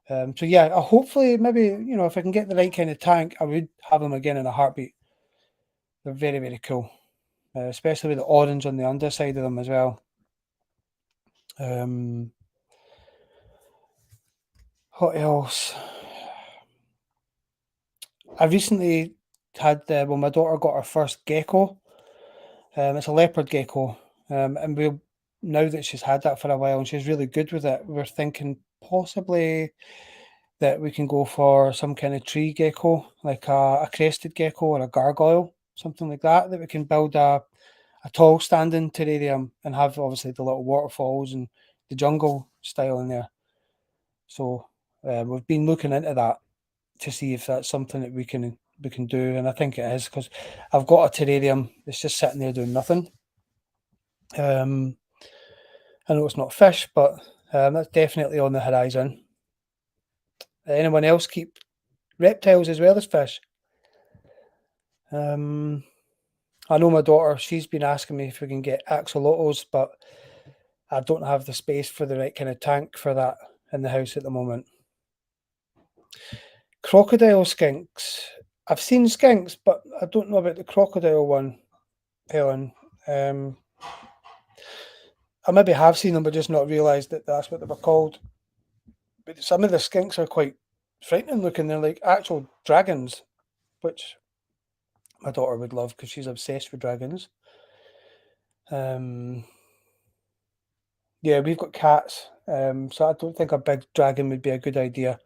So yeah, hopefully maybe, if I can get the right kind of tank, I would have them again in a heartbeat. They're very, very cool, especially with the orange on the underside of them as well. What else? I recently had my daughter got her first gecko. It's a leopard gecko, and now that she's had that for a while and she's really good with it, we're thinking possibly that we can go for some kind of tree gecko, like a crested gecko or a gargoyle, something like that we can build a tall standing terrarium and have obviously the little waterfalls and the jungle style in there. So we've been looking into that to see if that's something that we can do, and I think it is, because I've got a terrarium that's just sitting there doing nothing. I know it's not fish, but that's definitely on the horizon. Anyone else keep reptiles as well as fish? I know my daughter, she's been asking me if we can get axolotls, but I don't have the space for the right kind of tank for that in the house at the moment. Crocodile skinks. I've seen skinks, but I don't know about the crocodile one, Helen. I maybe have seen them, but just not realised that that's what they were called. But some of the skinks are quite frightening looking. They're like actual dragons, which my daughter would love because she's obsessed with dragons. Yeah, we've got cats, so I don't think a big dragon would be a good idea.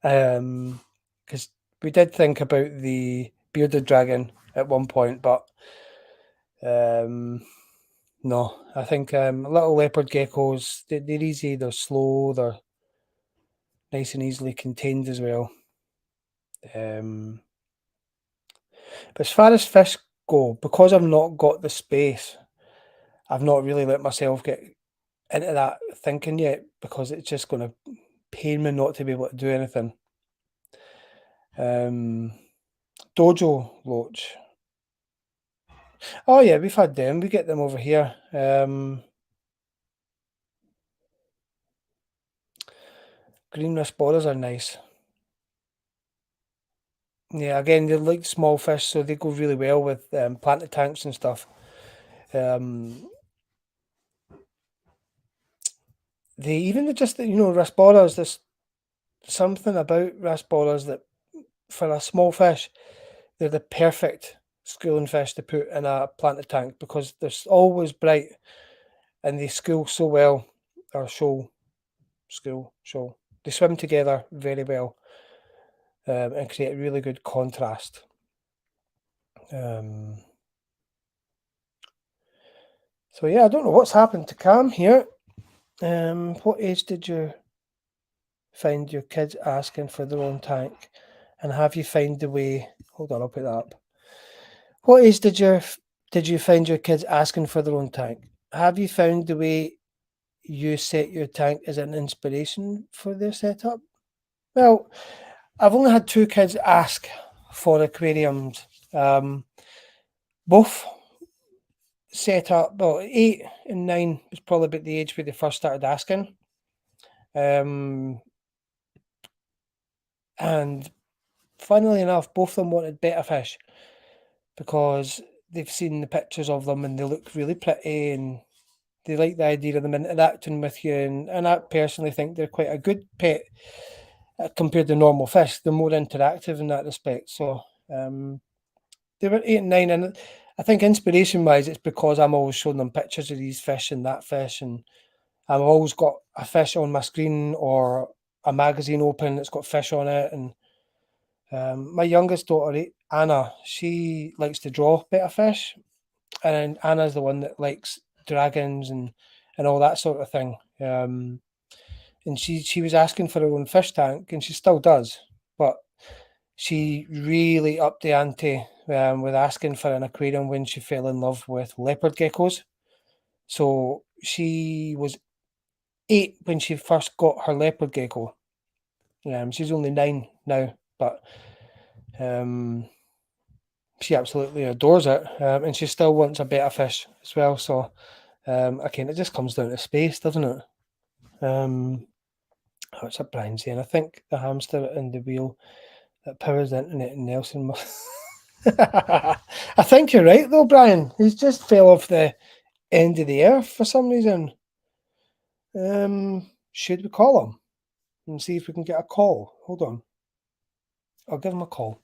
Because we did think about the bearded dragon at one point, but no, I think little leopard geckos, they're easy, they're slow, they're nice and easily contained as well. But as far as fish go, because I've not got the space, I've not really let myself get into that thinking yet, because it's just going to pain me not to be able to do anything. Dojo loach. Oh yeah, we've had them. We get them over here. Green rasboras are nice. Yeah, again, they like small fish, so they go really well with planted tanks and stuff. They even just, rasboras, there's something about rasboras that for a small fish, they're the perfect schooling fish to put in a planted tank because they're always bright and they school so well, or show. They swim together very well and create a really good contrast. So yeah, I don't know what's happened to Cam here. What age did you find your kids asking for their own tank? And have you found the way? Hold on, I'll put that up. What age did you find your kids asking for their own tank? Have you found the way you set your tank as an inspiration for their setup? Well, I've only had 2 kids ask for aquariums. Both set up, well, 8 and 9 was probably about the age where they first started asking. And funnily enough, both of them wanted betta fish because they've seen the pictures of them and they look really pretty and they like the idea of them interacting with you. And I personally think they're quite a good pet compared to normal fish. They're more interactive in that respect. So they were 8 and 9, and I think inspiration-wise, it's because I'm always showing them pictures of these fish and that fish, and I've always got a fish on my screen or a magazine open that's got fish on it. And my youngest daughter, Anna, she likes to draw betta fish, and Anna's the one that likes dragons and all that sort of thing. And she was asking for her own fish tank, and she still does, but she really upped the ante with asking for an aquarium when she fell in love with leopard geckos. So she was 8 when she first got her leopard gecko. She's only 9 now, but she absolutely adores it, and she still wants a betta fish as well. So again, it just comes down to space, doesn't it? What's that Brian saying? I think the hamster and the wheel that powers the internet in Nelson must. I think you're right though, Brian. He's just fell off the end of the earth for some reason. Should we call him and see if we can get a call? Hold on. I'll give him a call.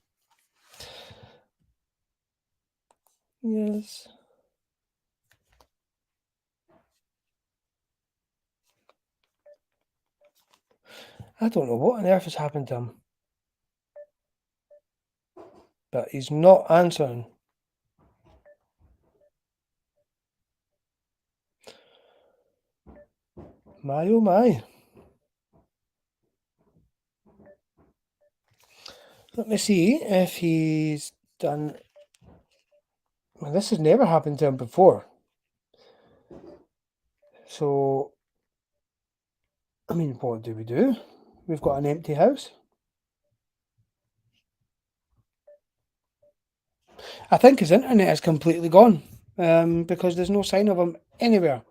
Yes. I don't know what on earth has happened to him. But he's not answering. My oh my. Let me see if he's done. Well, this has never happened to him before. So, I mean, what do we do? We've got an empty house. I think his internet is completely gone because there's no sign of him anywhere.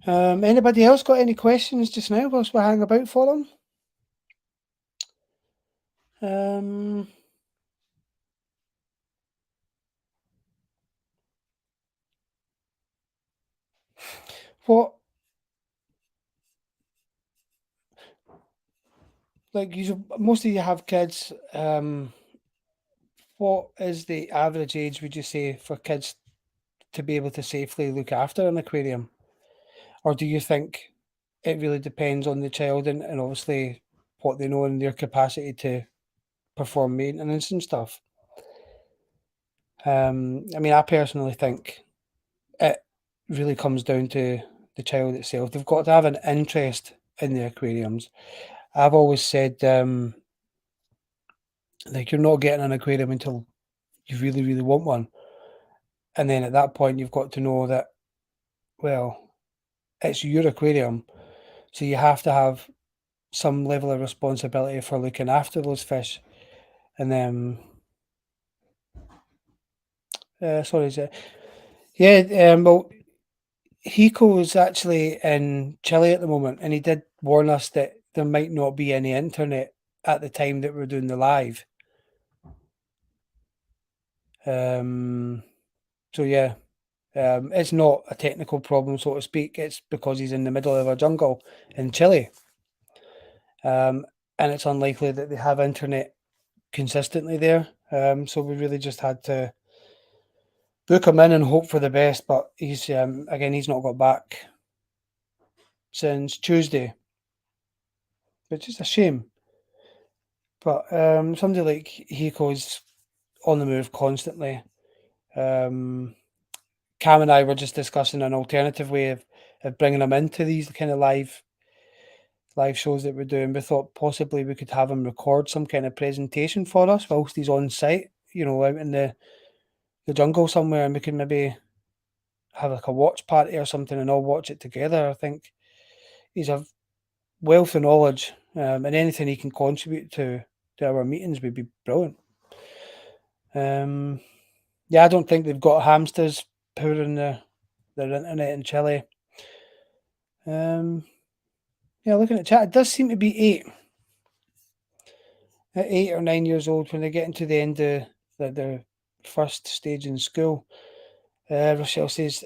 Anybody else got any questions just now whilst we hang about for him? What, like, most of you have kids. What is the average age, would you say, for kids to be able to safely look after an aquarium? Or do you think it really depends on the child and obviously what they know and their capacity to perform maintenance and stuff? I mean, I personally think it really comes down to the child itself. They've got to have an interest in the aquariums. I've always said, like, you're not getting an aquarium until you really, really want one. And then at that point, you've got to know that, well, it's your aquarium. So you have to have some level of responsibility for looking after those fish. And then, sorry, is it? Yeah, well, Heiko is actually in Chile at the moment, and he did warn us that there might not be any internet at the time that we're doing the live. So yeah, it's not a technical problem, so to speak. It's because he's in the middle of a jungle in Chile, and it's unlikely that they have internet consistently there. So we really just had to book him in and hope for the best. But he's again, he's not got back since Tuesday, which is a shame. But somebody like Hiko's on the move constantly. Cam and I were just discussing an alternative way of bringing him into these kind of live shows that we're doing. We thought possibly we could have him record some kind of presentation for us whilst he's on site, out in the jungle somewhere, and we could maybe have like a watch party or something and all watch it together. I think he's a wealth of knowledge, and anything he can contribute to our meetings would be brilliant. Yeah, I don't think they've got hamsters powering their internet in Chile. Yeah, looking at chat, it does seem to be 8. At 8 or 9 years old, when they get into the end of the first stage in school. Rochelle says,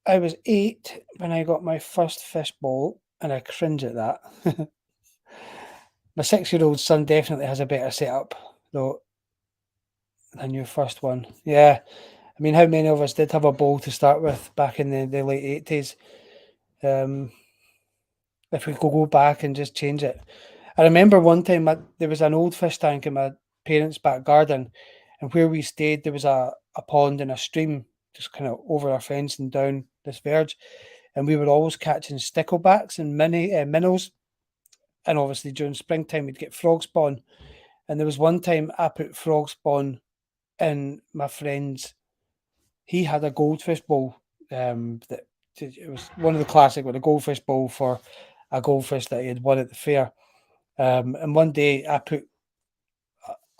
I was 8 when I got my first fish bowl, and I cringe at that. My 6-year-old son definitely has a better setup, though, than your first one. Yeah, I mean, how many of us did have a bowl to start with back in the late 80s? If we could go back and just change it. I remember one time there was an old fish tank in my parents' back garden, and where we stayed, there was a pond and a stream just kind of over our fence and down this verge, and we were always catching sticklebacks and minnows, and obviously during springtime we'd get frog spawn, and there was one time I put frog spawn in my friend's. He had a goldfish bowl. That it was one of the classic with a goldfish bowl for a goldfish that he had won at the fair. And one day I put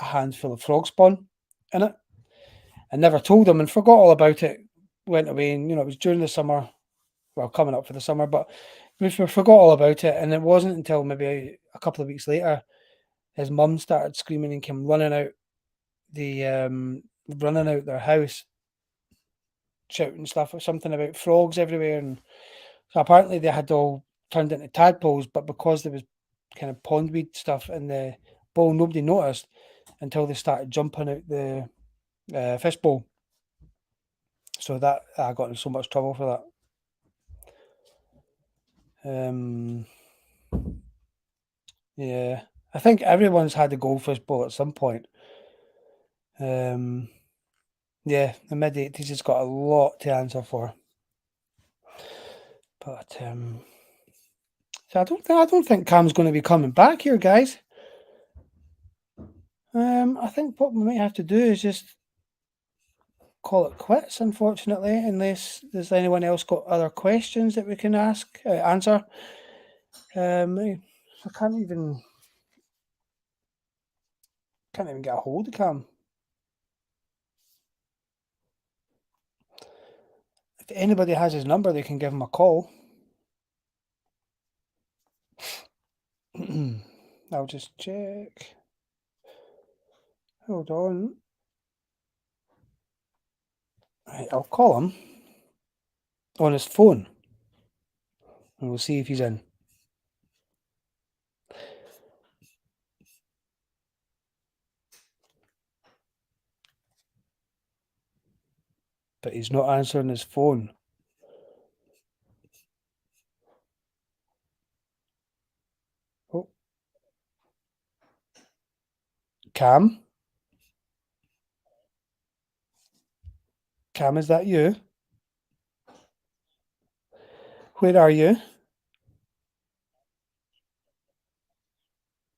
a handful of frog spawn in it. I never told him and forgot all about it. Went away, and it was during the summer. Well, coming up for the summer, but we forgot all about it. And it wasn't until maybe a couple of weeks later, his mum started screaming and came running out their house, shouting stuff or something about frogs everywhere. And so apparently they had all turned into tadpoles, but because there was kind of pondweed stuff in the bowl, nobody noticed until they started jumping out the fish bowl. So that I got in so much trouble for that. Yeah, I think everyone's had a goldfish bowl at some point. Yeah, the mid-80s has got a lot to answer for. But so I don't think Cam's going to be coming back here, guys. I think what we might have to do is just call it quits, unfortunately, unless there's anyone else got other questions that we can answer. I can't even get a hold of Cam. If anybody has his number, they can give him a call. I'll just check. Hold on. Right, I'll call him on his phone and we'll see if he's in. But he's not answering his phone. Oh. Cam? Cam, is that you? Where are you?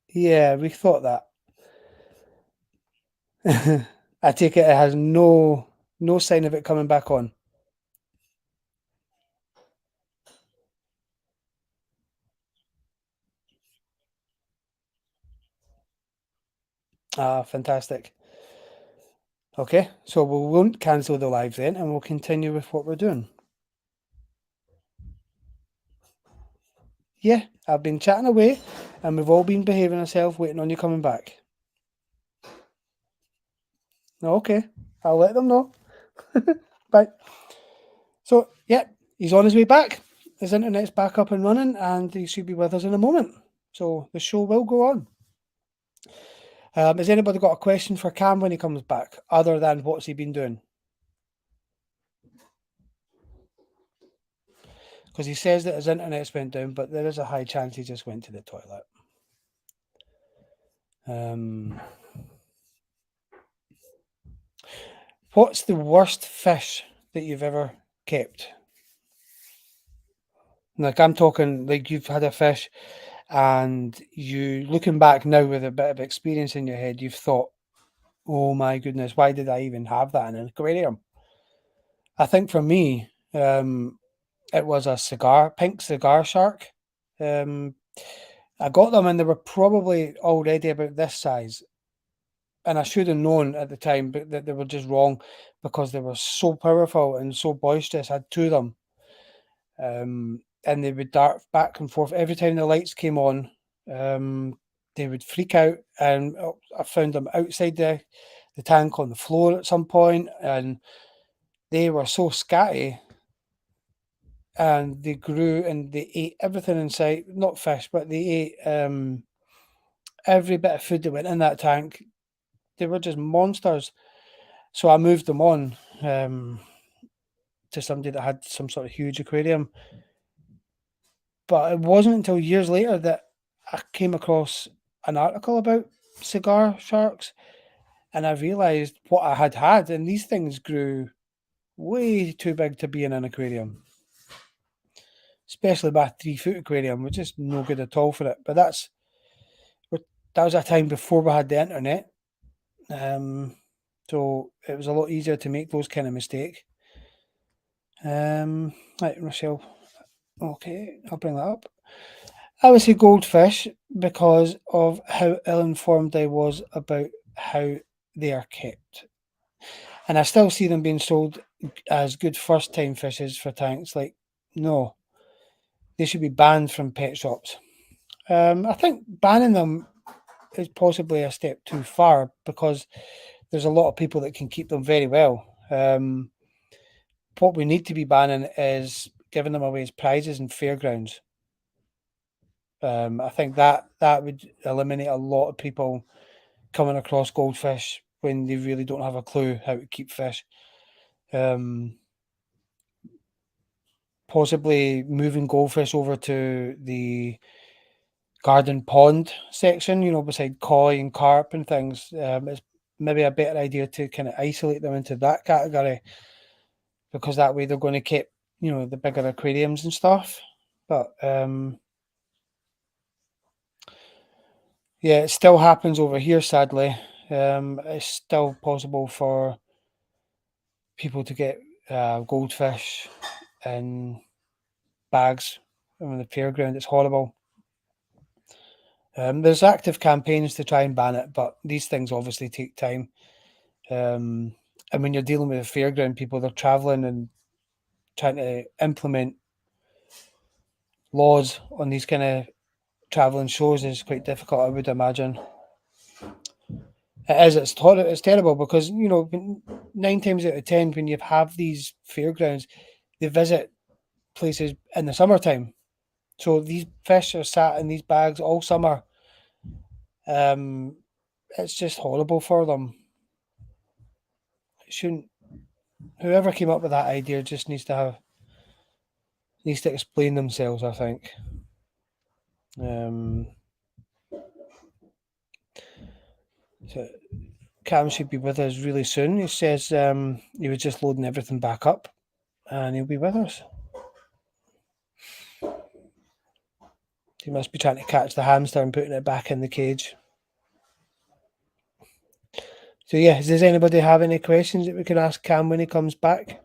Yeah, we thought that. I take it has no sign of it coming back on. Ah, fantastic. Okay, so we won't cancel the live then, and we'll continue with what we're doing. Yeah, I've been chatting away, and we've all been behaving ourselves, waiting on you coming back. Okay, I'll let them know. Bye. So, yeah, he's on his way back. His internet's back up and running, and he should be with us in a moment. So the show will go on. Has anybody got a question for Cam when he comes back, other than what's he been doing? Because he says that his internet's went down, but there is a high chance he just went to the toilet. What's the worst fish that you've ever kept? Like, I'm talking like you've had a fish and you, looking back now with a bit of experience in your head, you've thought, oh my goodness, why did I even have that in an aquarium? I think for me, it was a pink cigar shark. I got them and they were probably already about this size. And I should have known at the time, but that they were just wrong because they were so powerful and so boisterous. I had two of them. And they would dart back and forth every time the lights came on. They would freak out, and I found them outside the tank on the floor at some point, and they were so scatty, and they grew and they ate everything in sight. Not fish, but they ate every bit of food that went in that tank. They were just monsters. So I moved them on to somebody that had some sort of huge aquarium. But it wasn't until years later that I came across an article about cigar sharks, and I realised what I had had, and these things grew way too big to be in an aquarium, especially my 3-foot aquarium, which is no good at all for it. But that was a time before we had the internet, so it was a lot easier to make those kind of mistakes. Right, Rochelle. Okay, I'll bring that up. I would say goldfish because of how ill-informed I was about how they are kept. And I still see them being sold as good first-time fishes for tanks. Like, no, they should be banned from pet shops. I think banning them is possibly a step too far because there's a lot of people that can keep them very well. What we need to be banning is giving them away as prizes in fairgrounds. I think that would eliminate a lot of people coming across goldfish when they really don't have a clue how to keep fish. Possibly moving goldfish over to the garden pond section, beside koi and carp and things. It's maybe a better idea to kind of isolate them into that category because that way they're going to keep, the bigger aquariums and stuff. But yeah, it still happens over here, sadly. It's still possible for people to get goldfish in bags on the fairground. It's horrible. There's active campaigns to try and ban it, but these things obviously take time. And when you're dealing with a fairground, people, they're traveling and trying to implement laws on these kind of travelling shows is quite difficult, I would imagine. It is. It's terrible because 9 times out of 10 when you have these fairgrounds, they visit places in the summertime. So these fish are sat in these bags all summer. It's just horrible for them. It shouldn't. Whoever came up with that idea just needs to explain themselves, I think. So Cam should be with us really soon. He says he was just loading everything back up, and he'll be with us. He must be trying to catch the hamster and putting it back in the cage. So yeah, does anybody have any questions that we can ask Cam when he comes back?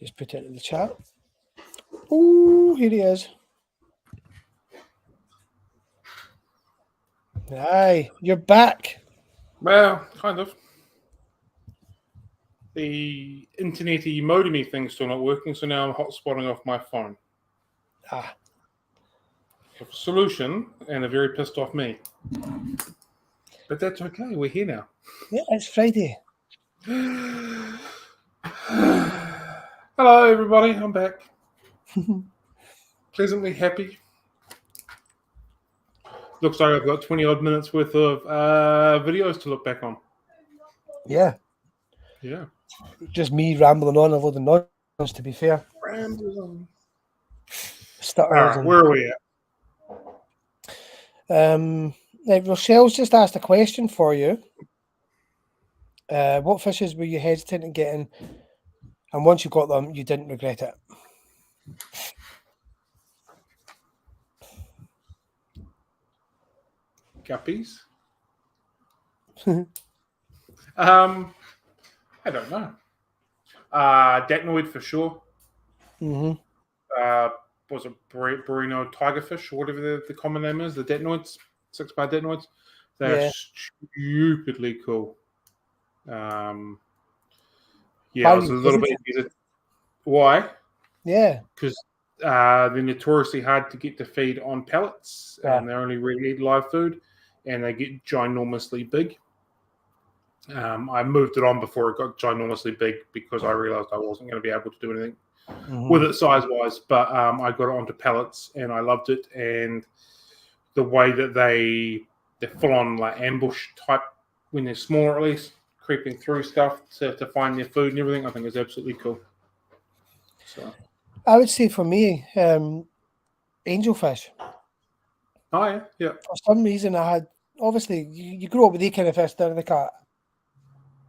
Just put it in the chat. Oh, here he is. Aye, you're back. Well, kind of. The internet-y modem thing's still not working, so now I'm hotspotting off my phone. Ah. I have a solution, and a very pissed off me. But that's okay, we're here now. Yeah, it's Friday. Hello, everybody, I'm back. Pleasantly happy. Looks like I've got 20 odd minutes worth of videos to look back on. Yeah. Yeah. Just me rambling on a load of nonsense, to be fair. Rambling. Stutters. Where are we at? Rochelle's just asked a question for you. What fishes were you hesitant in getting, and once you got them, you didn't regret it? Guppies? I don't know. Datnoid for sure. Mm-hmm. Was it Burino tigerfish or whatever the common name is? The Datnoids, 6-bar Datnoids. They're stupidly cool. I was a little bit. Why? Yeah. Because they're notoriously hard to get to feed on pellets, and they only really eat live food, and they get ginormously big. I moved it on before it got ginormously big because I realized I wasn't going to be able to do anything with it size-wise. But I got it onto pellets, and I loved it. And the way that they're full-on like ambush type when they're smaller, at least creeping through stuff to find their food and everything, I think is absolutely cool. So I would say for me, angelfish. Oh yeah. For some reason, I had obviously you grow up with these kind of fish. They're like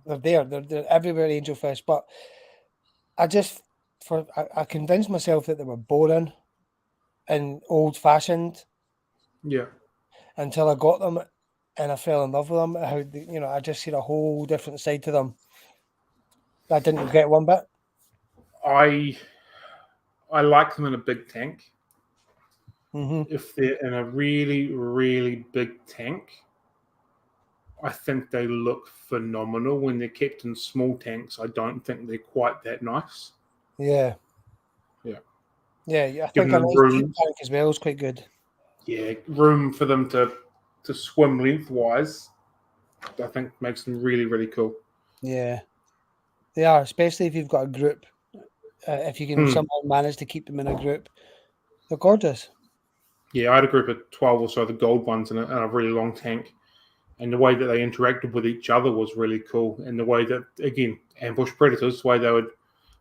they're everywhere, angelfish. But I convinced myself that they were boring and old-fashioned. Yeah. Until I got them, and I fell in love with them. How I just seen a whole different side to them. I didn't regret one bit. I like them in a big tank. Mm-hmm. If they're in a really, really big tank, I think they look phenomenal. When they're kept in small tanks, I don't think they're quite that nice. Yeah. I think a nice deep tank as well is quite good. Yeah, room for them to swim lengthwise, I think makes them really, really cool. Yeah, they are, especially if you've got a group. If you can somehow manage to keep them in a group, they're gorgeous. Yeah, I had a group of 12 or so, the gold ones in a really long tank. And the way that they interacted with each other was really cool. And the way that, again, ambush predators, the way they would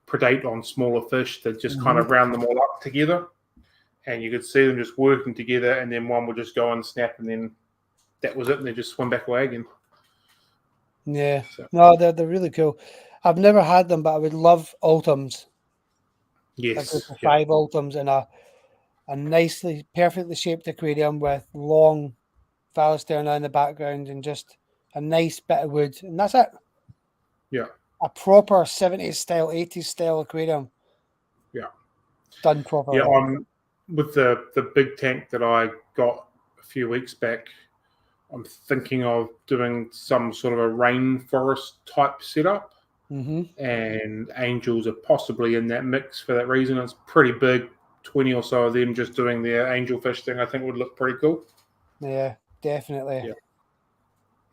predate on smaller fish, they'd just kind of round them all up together. And you could see them just working together, and then one would just go and snap, and then that was it, and they just swim back away again. Yeah. So. No, they're really cool. I've never had them, but I would love ultims. Yes. A group of 5 ultims in a nicely, perfectly shaped aquarium with long Phalasterna in the background and just a nice bit of wood, and that's it. Yeah. A proper 70s style, 80s style aquarium. Yeah. Done properly. Yeah, with the big tank that I got a few weeks back, I'm thinking of doing some sort of a rainforest type setup. and angels are possibly in that mix for that reason. It's pretty big. 20 or so of them just doing their angelfish thing, I think would look pretty cool. Yeah, definitely.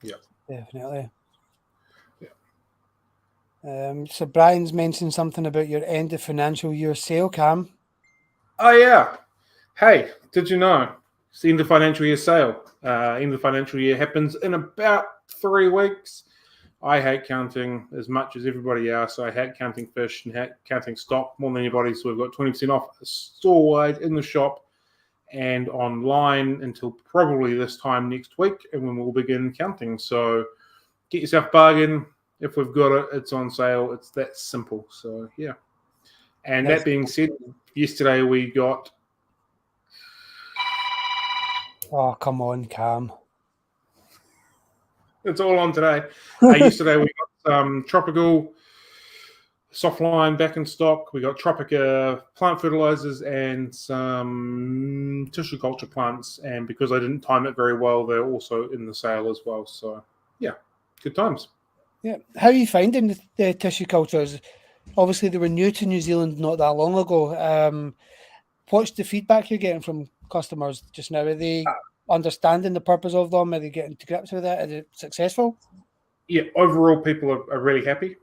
Yeah. Definitely. Yeah. So Brian's mentioned something about your end of financial year sale, Cam. Oh, yeah. Hey, did you know? It's the end of financial year sale. End of financial year happens in about 3 weeks. I hate counting as much as everybody else. I hate counting fish and hate counting stock more than anybody. So we've got 20% off store-wide in the shop and online until probably this time next week, and when we'll begin counting. So get yourself a bargain. If we've got it, it's on sale. It's that simple. So, yeah. And that being said, yesterday we got... Oh, come on, Cam. It's all on today. Yesterday we got some tropical softline back in stock. We got Tropica plant fertilizers and some tissue culture plants. And because I didn't time it very well, they're also in the sale as well. So, yeah, good times. Yeah. How are you finding the tissue cultures? Obviously, they were new to New Zealand not that long ago. What's the feedback you're getting from customers just now? Are they understanding the purpose of them? Are they getting to grips with it? Is it successful? Yeah, overall, people are really happy.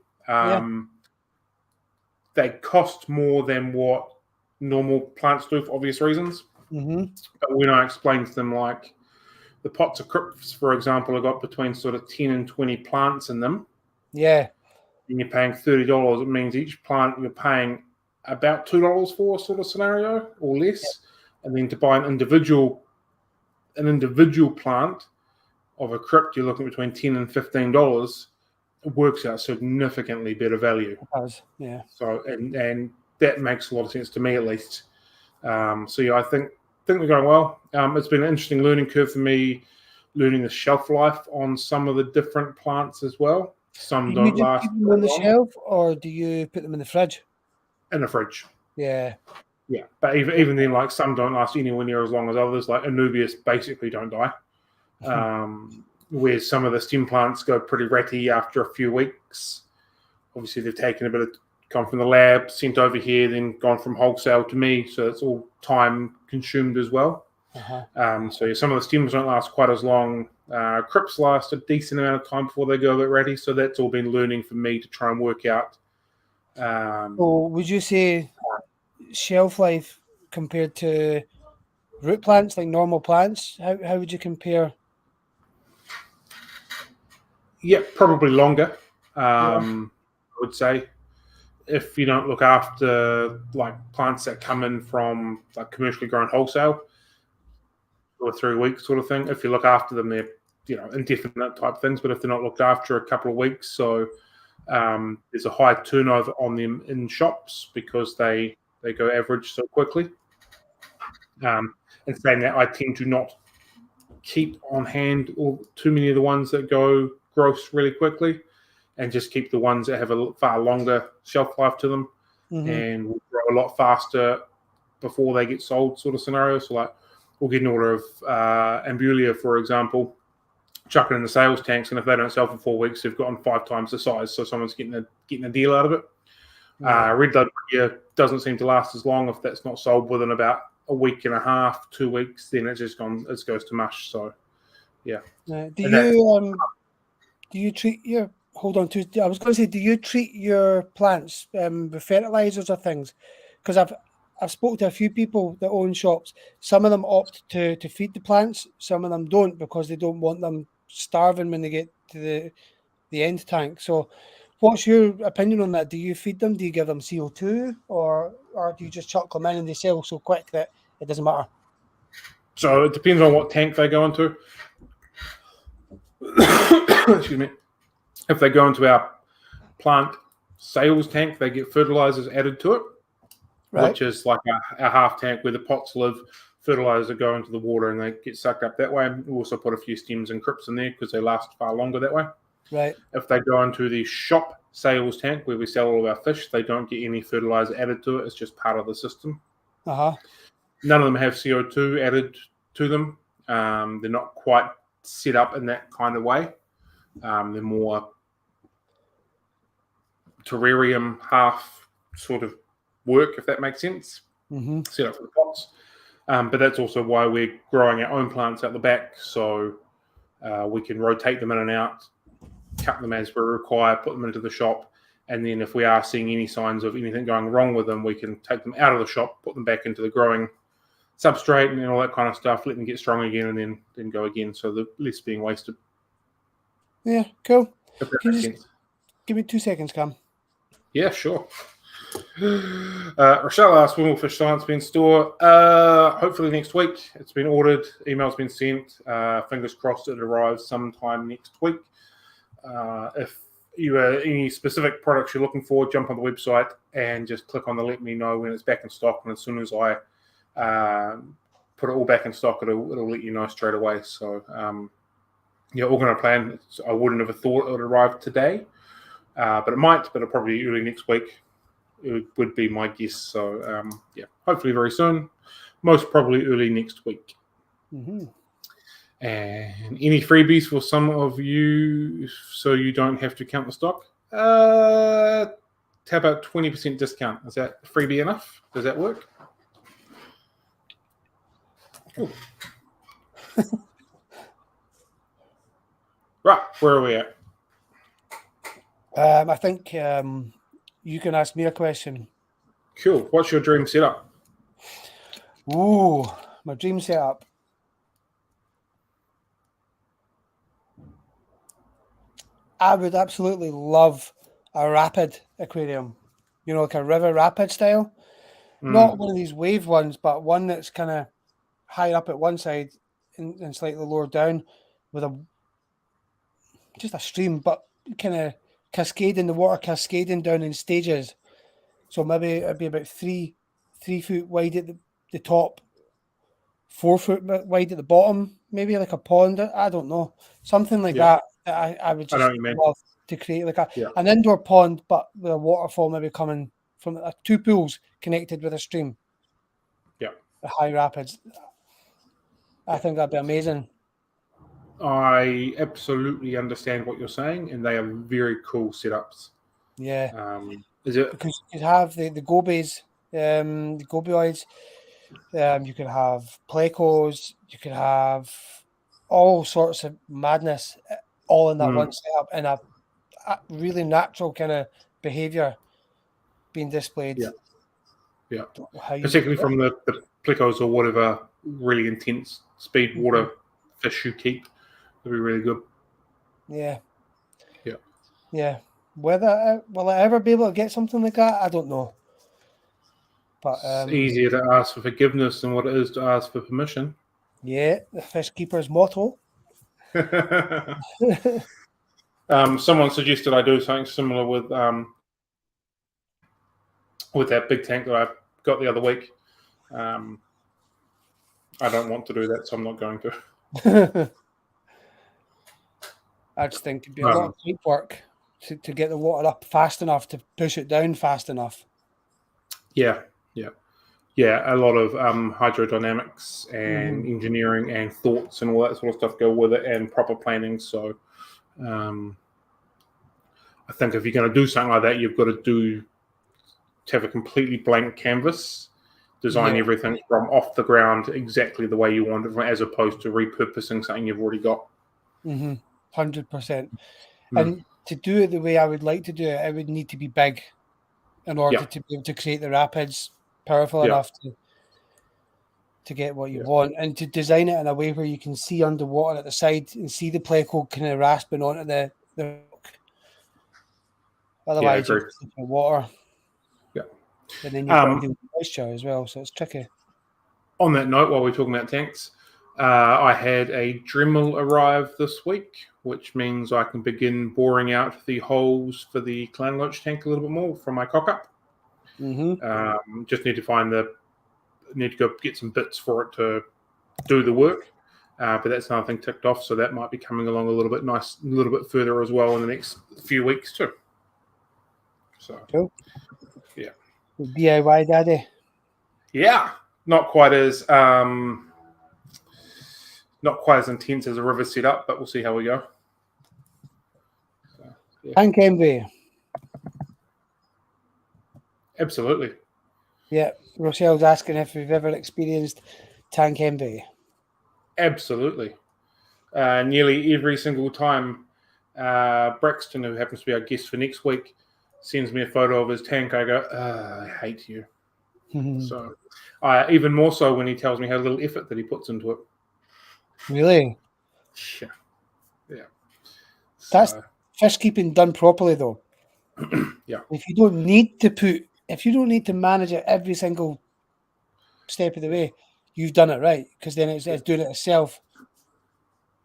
They cost more than what normal plants do for obvious reasons. But when I explain to them, like the pots of crypts, for example, have got between sort of 10 and 20 plants in them. Yeah. And you're paying $30. It means each plant you're paying about $2 for, sort of scenario, or less. Yeah. And then to buy an individual plant of a crypt, you're looking between $10 and $15. It works out significantly better value. It does, yeah. So and that makes a lot of sense to me, at least. So yeah, I think we're going well. It's been an interesting learning curve for me, learning the shelf life on some of the different plants as well. Some don't last. Do you keep them on the shelf, or do you put them in the fridge? In the fridge. Yeah. Yeah, but even then, like some don't last anywhere near as long as others. Like Anubias basically don't die. Where some of the stem plants go pretty ratty after a few weeks. Obviously, they've taken a bit of gone from the lab, sent over here, then gone from wholesale to me. So it's all time consumed as well. So yeah, some of the stems don't last quite as long. Crypts last a decent amount of time before they go a bit ratty. So that's all been learning for me to try and work out. So would you say shelf life compared to root plants, like normal plants? How would you compare? Yeah, probably longer. I would say, if you don't look after like plants that come in from like commercially grown wholesale, 2 or 3 weeks sort of thing. If you look after them, they're indefinite type things. But if they're not looked after, a couple of weeks. So there's a high turnover on them in shops because they go average so quickly. And saying that, I tend to not keep on hand too many of the ones that go gross really quickly, and just keep the ones that have a far longer shelf life to them and will grow a lot faster before they get sold, sort of scenario. So like we'll get an order of Ambulia, for example, chuck it in the sales tanks, and if they don't sell for 4 weeks, they've gotten 5 times the size. So someone's getting a deal out of it. Red Blood doesn't seem to last as long. If that's not sold within about a week and a half, 2 weeks, then it's just gone. It goes to mush. So yeah. Do you treat your hold on to? I was going to say, do you treat your plants with fertilizers or things? Because I've spoken to a few people that own shops. Some of them opt to feed the plants. Some of them don't, because they don't want them starving when they get to the end tank. So, what's your opinion on that? Do you feed them? Do you give them CO2, or do you just chuck them in and they sell so quick that it doesn't matter? So it depends on what tank they go into. Excuse me. If they go into our plant sales tank, they get fertilizers added to it, which is like a half tank where the pots live. Fertilizers go into the water and they get sucked up that way. We also put a few stems and crypts in there because they last far longer that way. Right. If they go into the shop sales tank where we sell all of our fish, they don't get any fertilizer added to it. It's just part of the system. None of them have CO2 added to them. They're not quite set up in that kind of way. They're more terrarium half sort of work, if that makes sense. Set up for the pots. But that's also why we're growing our own plants out the back, so we can rotate them in and out, cut them as we require, put them into the shop, and then if we are seeing any signs of anything going wrong with them, we can take them out of the shop, put them back into the growing substrate and all that kind of stuff, let them get strong again, and then go again, so the less being wasted. Yeah, cool. If that makes sense. Give me 2 seconds, Cam. Yeah, sure. Rochelle asked, when will Fish Science be in store? Hopefully next week. It's been ordered. Email's been sent. Fingers crossed it arrives sometime next week. If you have any specific products you're looking for, jump on the website and just click on the let me know when it's back in stock. And as soon as I put it all back in stock, it'll let you know straight away. So, all going to plan. I wouldn't have thought it would arrive today, but it might, but it'll probably be early next week. It would be my guess. So, hopefully very soon. Most probably early next week. And any freebies for some of you so you don't have to count the stock? How about 20% discount? Is that freebie enough? Does that work? Cool. Right, where are we at? I think you can ask me a question. Cool. What's your dream setup? Ooh, my dream setup. I would absolutely love a rapid aquarium, like a river rapid style. Not one of these wave ones, but one that's kind of higher up at one side and slightly lower down with just a stream, but kind of the water cascading down in stages. So maybe it'd be about 3 foot wide at the top, 4 foot wide at the bottom, maybe like a pond. I don't know, something like that. I would just love to create like an indoor pond, but with a waterfall maybe coming from 2 pools connected with a stream. Yeah, the high rapids. I think that'd be amazing. I absolutely understand what you're saying, and they are very cool setups. Yeah. Is it because you could have the gobies, the gobioids, you could have plecos, you could have all sorts of madness, all in that one setup, and a really natural kind of behavior being displayed. Yeah. Particularly from the plecos or whatever really intense speed water fish you keep. It'll be really good. Yeah. Yeah. Yeah. Whether will I ever be able to get something like that? I don't know. But it's easier to ask for forgiveness than what it is to ask for permission. Yeah, the fish keeper's motto. Someone suggested I do something similar with that big tank that I got the other week. I don't want to do that, so I'm not going to. I just think it'd be a lot of pipe work to get the water up fast enough to push it down fast enough. Yeah. A lot of hydrodynamics and engineering and thoughts and all that sort of stuff go with it, and proper planning. So, I think if you're going to do something like that, you've got to have a completely blank canvas, design everything from off the ground exactly the way you want it, as opposed to repurposing something you've already got. 100%. And to do it the way I would like to do it, it would need to be big in order to be able to create the rapids powerful enough to get what you want, and to design it in a way where you can see underwater at the side and see the pleco kind of rasping onto the rock. Otherwise, you're just looking at water. Yeah. And then you've got to deal with moisture as well, so it's tricky. On that note, while we're talking about tanks, I had a Dremel arrive this week, which means I can begin boring out the holes for the clown loach tank a little bit more from my cock-up. Just need to go get some bits for it to do the work, but that's another thing ticked off, so that might be coming along a little bit further as well in the next few weeks too. So cool. Yeah, DIY daddy. Yeah, not quite as intense as a river setup, but we'll see how we go. So, Thank envy. Absolutely. Yeah, Rochelle's asking if we've ever experienced tank envy. Absolutely. Nearly every single time Braxton, who happens to be our guest for next week, sends me a photo of his tank, I go, I hate you. So, even more so when he tells me how little effort that he puts into it. Really? Yeah. That's So, fish keeping done properly, though. yeah. If you don't need to manage it every single step of the way, you've done it right, because then it's doing it itself.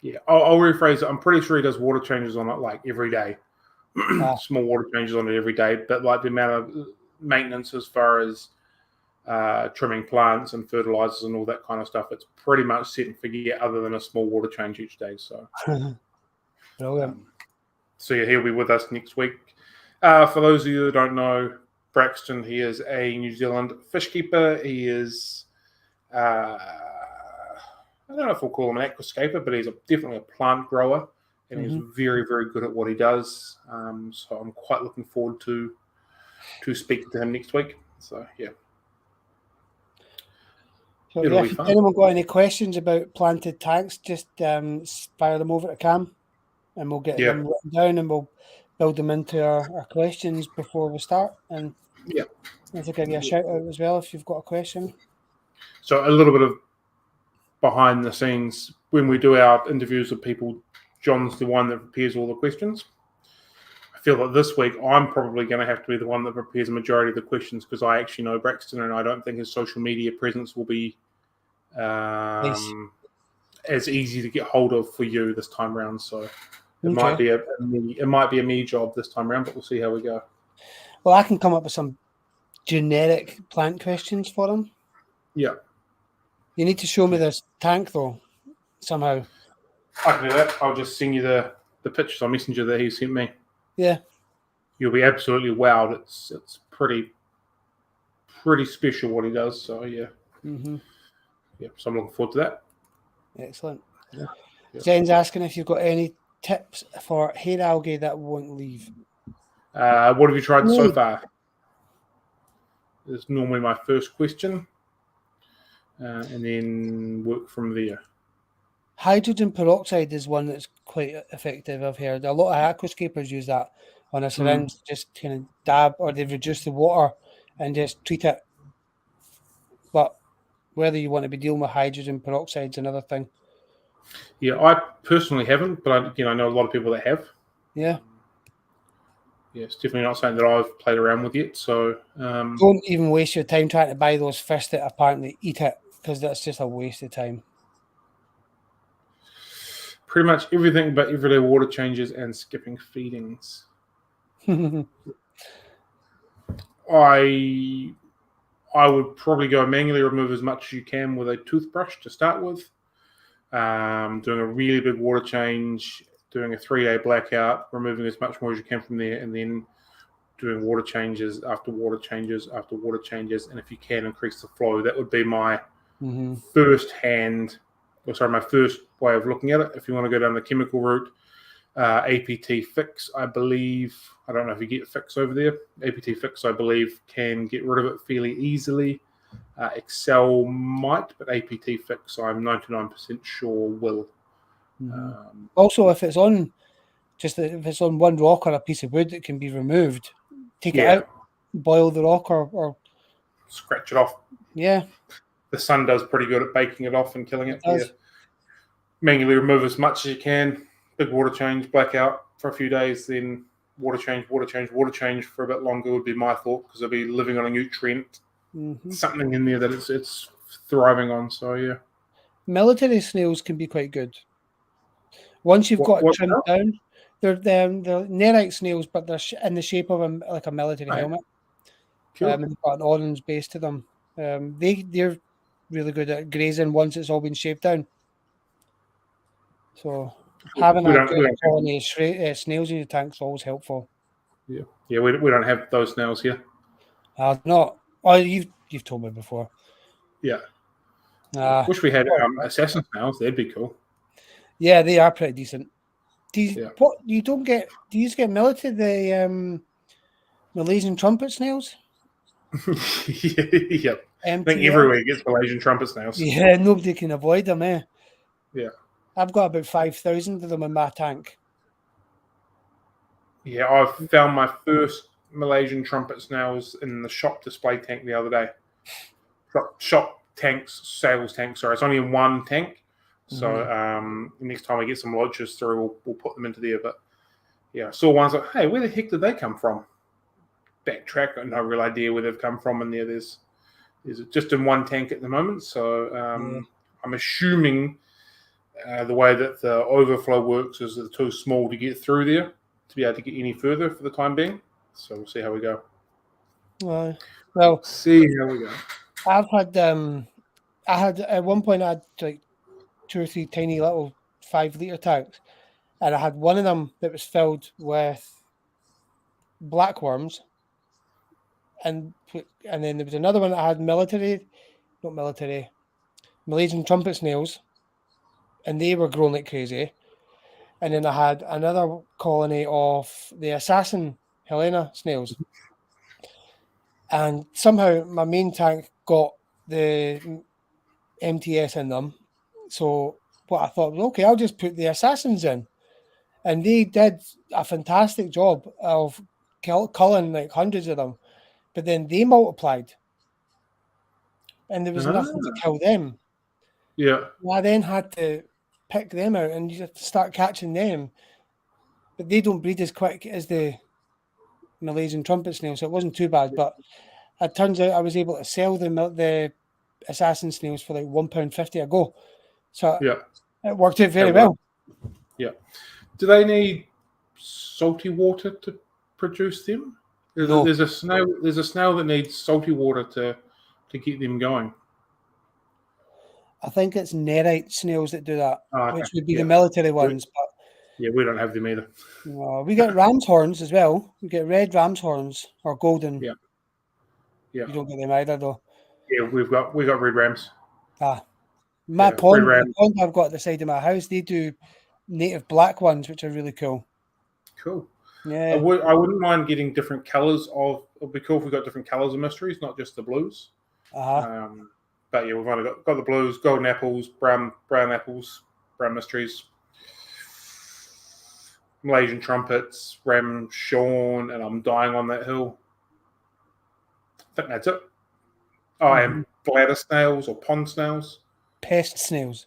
Yeah, I'll rephrase it. I'm pretty sure he does water changes on it like every day. Small water changes on it every day, but like the amount of maintenance as far as trimming plants and fertilizers and all that kind of stuff, it's pretty much set and forget other than a small water change each day. So, Brilliant. So yeah, he'll be with us next week. For those of you that don't know, Braxton, he is a New Zealand fish keeper. He is, I don't know if we'll call him an aquascaper, but he's definitely a plant grower, and he's very, very good at what he does. So I'm quite looking forward to speaking to him next week. So yeah. So It'll be if fun. anyone got any questions about planted tanks, just fire them over to Cam, and we'll get them written down, and we'll build them into our questions before we start. And I'll give you a shout out as well if you've got a question. So a little bit of behind the scenes, when we do our interviews with people, John's the one that prepares all the questions. I feel that this week I'm probably going to have to be the one that prepares a majority of the questions, because I actually know Braxton, and I don't think his social media presence will be as easy to get hold of for you this time around. So it might be a me job this time around, but we'll see how we go. Well, I can come up with some generic plant questions for him. Yeah. You need to show me this tank though, somehow. I can do that. I'll just send you the pictures on Messenger that he sent me. Yeah. You'll be absolutely wowed. It's pretty special what he does. So yeah. Yeah. So I'm looking forward to that. Excellent. Yeah. Jen's asking if you've got any tips for hair algae that won't leave. What have you tried so far? Is normally my first question, and then work from there. Hydrogen peroxide is one that's quite effective. I've heard a lot of aquascapers use that on a syringe, just kind of dab, or they've reduced the water and just treat it. But whether you want to be dealing with hydrogen peroxide is another thing. Yeah, I personally haven't, but I know a lot of people that have. Yeah. Yeah, it's definitely not something that I've played around with yet. So don't even waste your time trying to buy those fish that apparently eat it, because that's just a waste of time. Pretty much everything but everyday water changes and skipping feedings. I would probably go manually remove as much as you can with a toothbrush to start with. Doing a really big water change, doing a 3-day blackout, removing as much more as you can from there, and then doing water changes after water changes after water changes. And if you can increase the flow, that would be my my first way of looking at it. If you want to go down the chemical route, APT Fix, I believe, I don't know if you get Fix over there. APT Fix, I believe, can get rid of it fairly easily. Excel might, but APT Fix, I'm 99% sure will. Also, if it's on one rock or a piece of wood, it can be removed. Take it out, boil the rock, or scratch it off. Yeah. The sun does pretty good at baking it off and killing it. Yeah. Manually remove as much as you can. Big water change, blackout for a few days, then water change for a bit longer would be my thought, because it'll be living on a nutrient, something in there that it's thriving on. So yeah. Military snails can be quite good. Once you've got it trimmed down, they're nerite snails, but they're in the shape of a military helmet. Cool. And they've got an orange base to them. They're really good at grazing once it's all been shaped down. So having a good colony of snails in your tank is always helpful. Yeah, we don't have those snails here. Not. Oh, you've told me before. Yeah. Wish we had assassin snails. That'd be cool. Yeah, they are pretty decent. Do you get military, the Malaysian trumpet snails? Yep. I think MTL. everywhere gets Malaysian trumpet snails. Yeah, nobody can avoid them, eh? Yeah. I've got about 5,000 of them in my tank. Yeah, I found my first Malaysian trumpet snails in the shop display tank the other day. Shop tanks, sales tank. Sorry, it's only in one tank. So next time I get some lodges through, we'll put them into there. But yeah, I saw ones like, hey, where the heck did they come from? Backtrack, got no real idea where they've come from in there. There's just in one tank at the moment. So I'm assuming the way that the overflow works is they're too small to get through there to be able to get any further for the time being. So we'll see how we go. Well, see how we go. I've had I had at one point I had like 2 or 3 tiny little 5-litre tanks, and I had one of them that was filled with blackworms, and then there was another one that had Malaysian trumpet snails, and they were growing like crazy. And then I had another colony of the assassin Helena snails. And somehow my main tank got the MTS in them. So what I thought was, okay, I'll just put the assassins in. And they did a fantastic job of culling like hundreds of them. But then they multiplied. And there was nothing to kill them. Yeah. I then had to pick them out and you have to start catching them. But they don't breed as quick as the Malaysian trumpet snail, so it wasn't too bad. But it turns out I was able to sell the assassin snails for like £1.50 a go. So it worked out very well. Yeah. Do they need salty water to produce them? There's a snail that needs salty water to get them going. I think it's nerite snails that do that, which would be the military ones. But we don't have them either. No, we get ram's horns as well. We get red ram's horns or golden. Yeah. You don't get them either, though. Yeah, we've got red rams. My pond, the pond I've got at the side of my house, they do native black ones, which are really cool. Cool. Yeah. I wouldn't mind getting different colours of. It'd be cool if we got different colours of mysteries, not just the blues. But yeah, we've only got the blues, golden apples, brown apples, brown mysteries, Malaysian trumpets, Ram Sean, and I'm dying on that hill. I think that's it. And bladder snails or pond snails. Pest snails.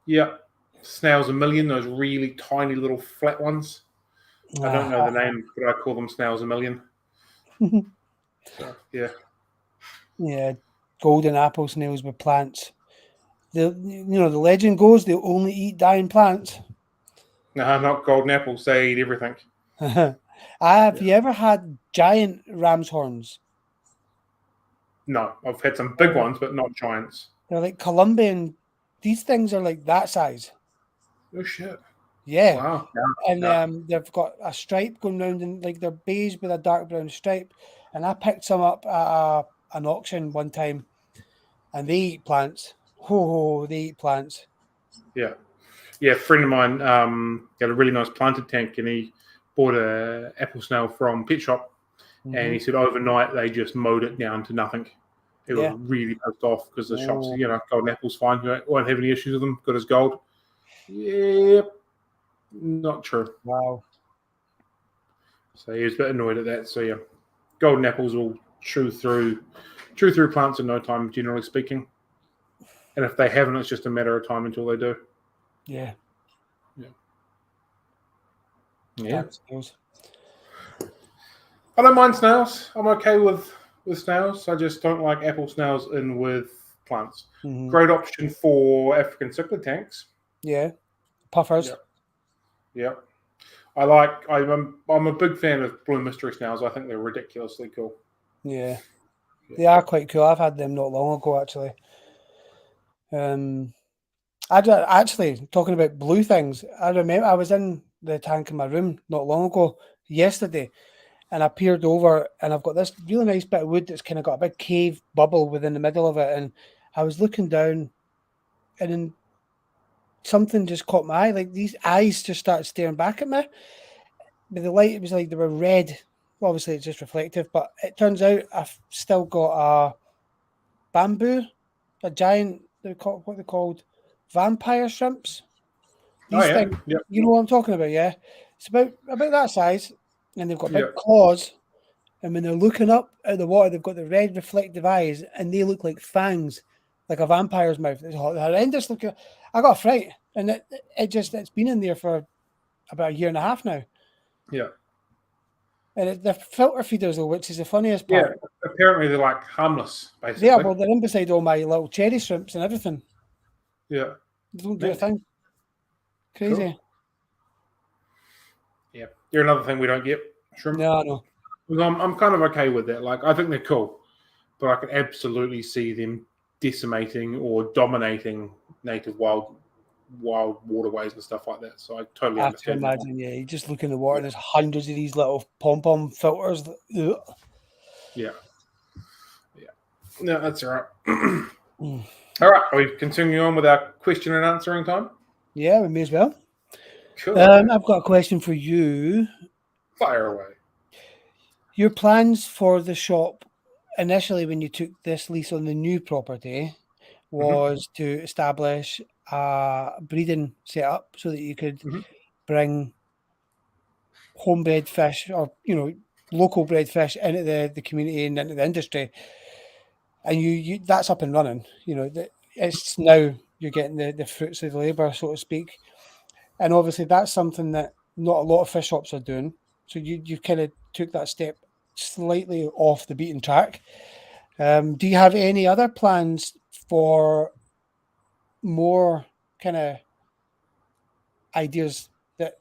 Yeah. Snails a million, those really tiny little flat ones. I don't know the name, but I call them snails a million. So, yeah. Yeah. Golden apple snails with plants. The legend goes they'll only eat dying plants. No, not golden apples. They eat everything. Have you ever had giant ram's horns? No, I've had some big ones, but not giants. They're like Colombian. These things are like that size. Oh shit! Yeah. Wow. And they've got a stripe going round, and like they're beige with a dark brown stripe. And I picked some up at an auction one time, and they eat plants. They eat plants. Yeah. Yeah, a friend of mine got a really nice planted tank, and he bought a apple snail from Pet Shop, and he said overnight they just mowed it down to nothing. He was really pissed off because the shop said, golden apple's fine, you won't have any issues with them, good as gold. Yep, not true. Wow. So he was a bit annoyed at that. So yeah, golden apples will chew through plants in no time, generally speaking. And if they haven't, it's just a matter of time until they do. Yeah. I don't mind snails. I'm okay with snails. I just don't like apple snails in with plants. Great option for African cichlid tanks. Yeah. Puffers. Yeah. I'm a big fan of blue mystery snails. I think they're ridiculously cool. Yeah. They are quite cool. I've had them not long ago, actually. Actually, talking about blue things, I remember I was in the tank in my room not long ago, yesterday, and I peered over, and I've got this really nice bit of wood that's kind of got a big cave bubble within the middle of it, and I was looking down, and then something just caught my eye. Like these eyes just started staring back at me. But the light, it was like they were red, obviously it's just reflective, but it turns out I've still got a bamboo, a giant, what they're called, vampire shrimps. These things, you know what I'm talking about, yeah? It's about that size, and they've got big claws, and when they're looking up at the water, they've got the red reflective eyes, and they look like fangs, like a vampire's mouth. It's horrendous looking. I got a fright, and it's been in there for about a year and a half now. Yeah. And they're filter feeders, though, which is the funniest part. Yeah, apparently they're like harmless, basically. Yeah, well, they're in beside all my little cherry shrimps and everything. Yeah. They don't do a thing. Crazy. Cool. Yeah. They're another thing we don't get. Shrimp. No. I'm kind of okay with that. Like, I think they're cool, but I can absolutely see them decimating or dominating native wild waterways and stuff like that. So I totally understand. I can imagine, you just look in the water and there's hundreds of these little pom-pom filters. Yeah. No, that's all right. All right, are we continuing on with our question and answering time? Yeah, we may as well. Cool. I've got a question for you. Fire away. Your plans for the shop initially when you took this lease on the new property was to establish a breeding setup so that you could bring homebred fish or, local bred fish into the community and into the industry. And you that's up and running. It's now you're getting the fruits of the labour, so to speak. And obviously that's something that not a lot of fish shops are doing. So you kind of took that step slightly off the beaten track. Do you have any other plans for more kind of ideas that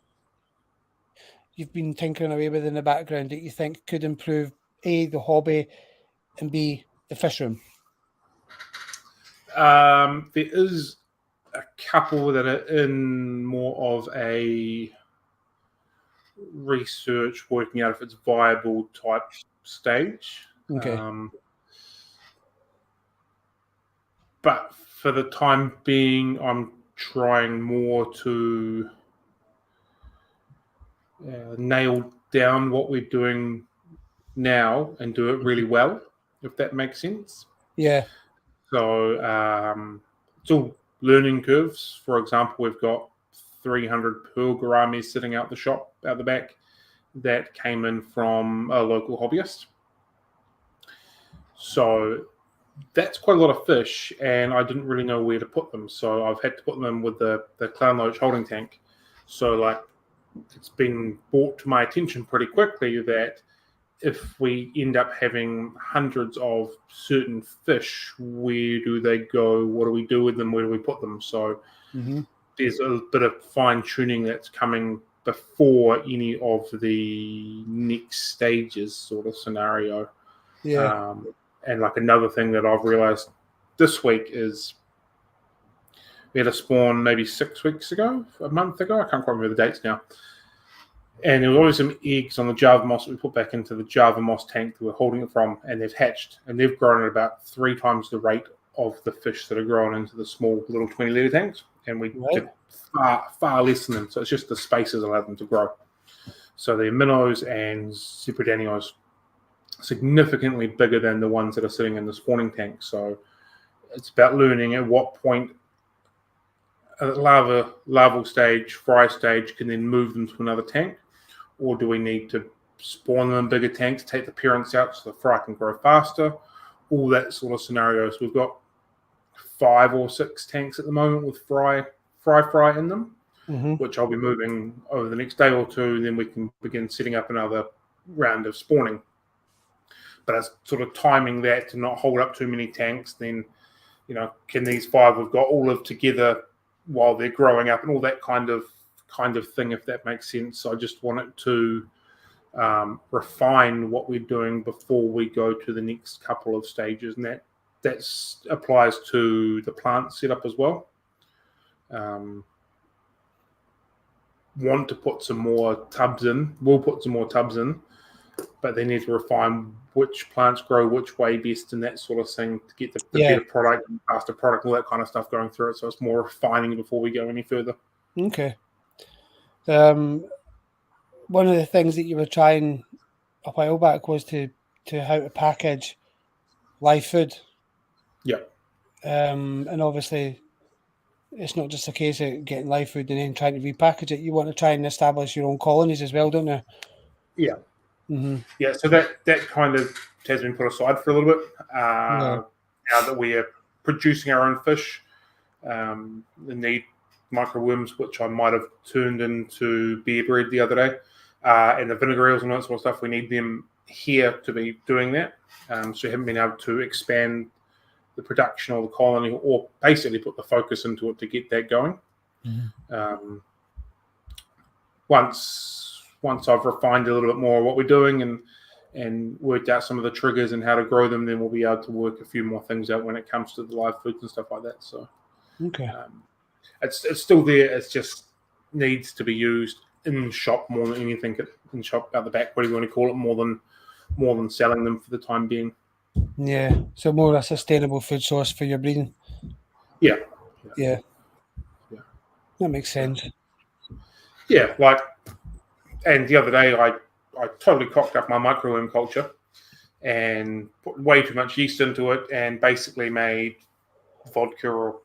you've been tinkering away with in the background that you think could improve A, the hobby, and B, the fish room? There is a couple that are in more of a research, working out if it's viable type stage. Okay. But for the time being, I'm trying more to nail down what we're doing now and do it really well, if that makes sense. Yeah. So it's all learning curves. For example, we've got 300 pearl gouramis sitting out the back that came in from a local hobbyist. So that's quite a lot of fish, and I didn't really know where to put them. So I've had to put them in with the clown loach holding tank. So it's been brought to my attention pretty quickly that if we end up having hundreds of certain fish, where do they go? What do we do with them? Where do we put them? So there's a bit of fine tuning that's coming before any of the next stages sort of scenario. Yeah. And another thing that I've realized this week is we had a spawn maybe 6 weeks ago, a month ago. I can't quite remember the dates now. And there was always some eggs on the Java moss that we put back into the Java moss tank that we're holding it from, and they've hatched. And they've grown at about 3 times the rate of the fish that are growing into the small little 20-litre tanks. And we get far less than them. So it's just the spaces allow them to grow. So the minnows and Zebradanios significantly bigger than the ones that are sitting in the spawning tank. So it's about learning at what point a larval stage, fry stage can then move them to another tank, or do we need to spawn them in bigger tanks, take the parents out so the fry can grow faster, all that sort of scenarios. We've got 5 or 6 tanks at the moment with fry in them, which I'll be moving over the next day or two, and then we can begin setting up another round of spawning. But it's sort of timing that to not hold up too many tanks. Then, can these 5 we've got all live together while they're growing up and all that kind of thing, if that makes sense. So I just wanted to refine what we're doing before we go to the next couple of stages, and that applies to the plant setup as well. Want to put some more tubs in. We'll put some more tubs in, but they need to refine which plants grow which way best and that sort of thing to get the better product, faster product, all that kind of stuff going through it. So it's more refining before we go any further. Okay. One of the things that you were trying a while back was to how to package live food. Yeah. And obviously, it's not just a case of getting live food and then trying to repackage it. You want to try and establish your own colonies as well, don't you? Yeah. Mm-hmm. Yeah. So that kind of has been put aside for a little bit. Yeah. Now that we are producing our own fish, we need microworms, which I might have turned into beer bread the other day, and the vinegar eels and all that sort of stuff. We need them here to be doing that. So we haven't been able to expand the production or the colony, or basically put the focus into it to get that going. Mm-hmm. Once I've refined a little bit more what we're doing and worked out some of the triggers and how to grow them, then we'll be able to work a few more things out when it comes to the live foods and stuff like that. So, okay, it's still there. It just needs to be used in shop more than anything. In shop out the back, what do you want to call it? More than selling them for the time being. Yeah, so more a sustainable food source for your breeding. Yeah. That makes sense. Yeah, and the other day I totally cocked up my microworm culture and put way too much yeast into it and basically made vodka or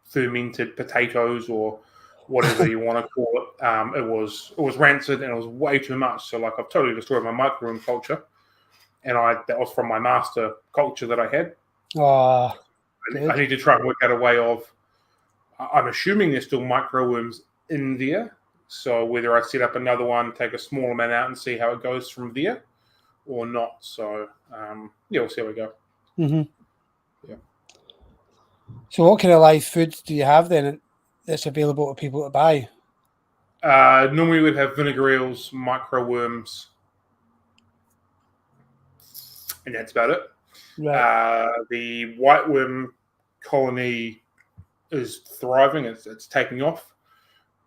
fermented potatoes or whatever you want to call it. It was rancid and it was way too much. So I've totally destroyed my microworm culture, and that was from my master culture that I had. I need to try and work out a way of. I'm assuming there's still microworms in there. So whether I set up another one, take a small amount out and see how it goes from there or not. So, we'll see how we go. Mm-hmm. Yeah. So what kind of live foods do you have then that's available to people to buy? Normally we'd have vinegar eels, microworms, and that's about it. Right. The whiteworm colony is thriving. It's taking off,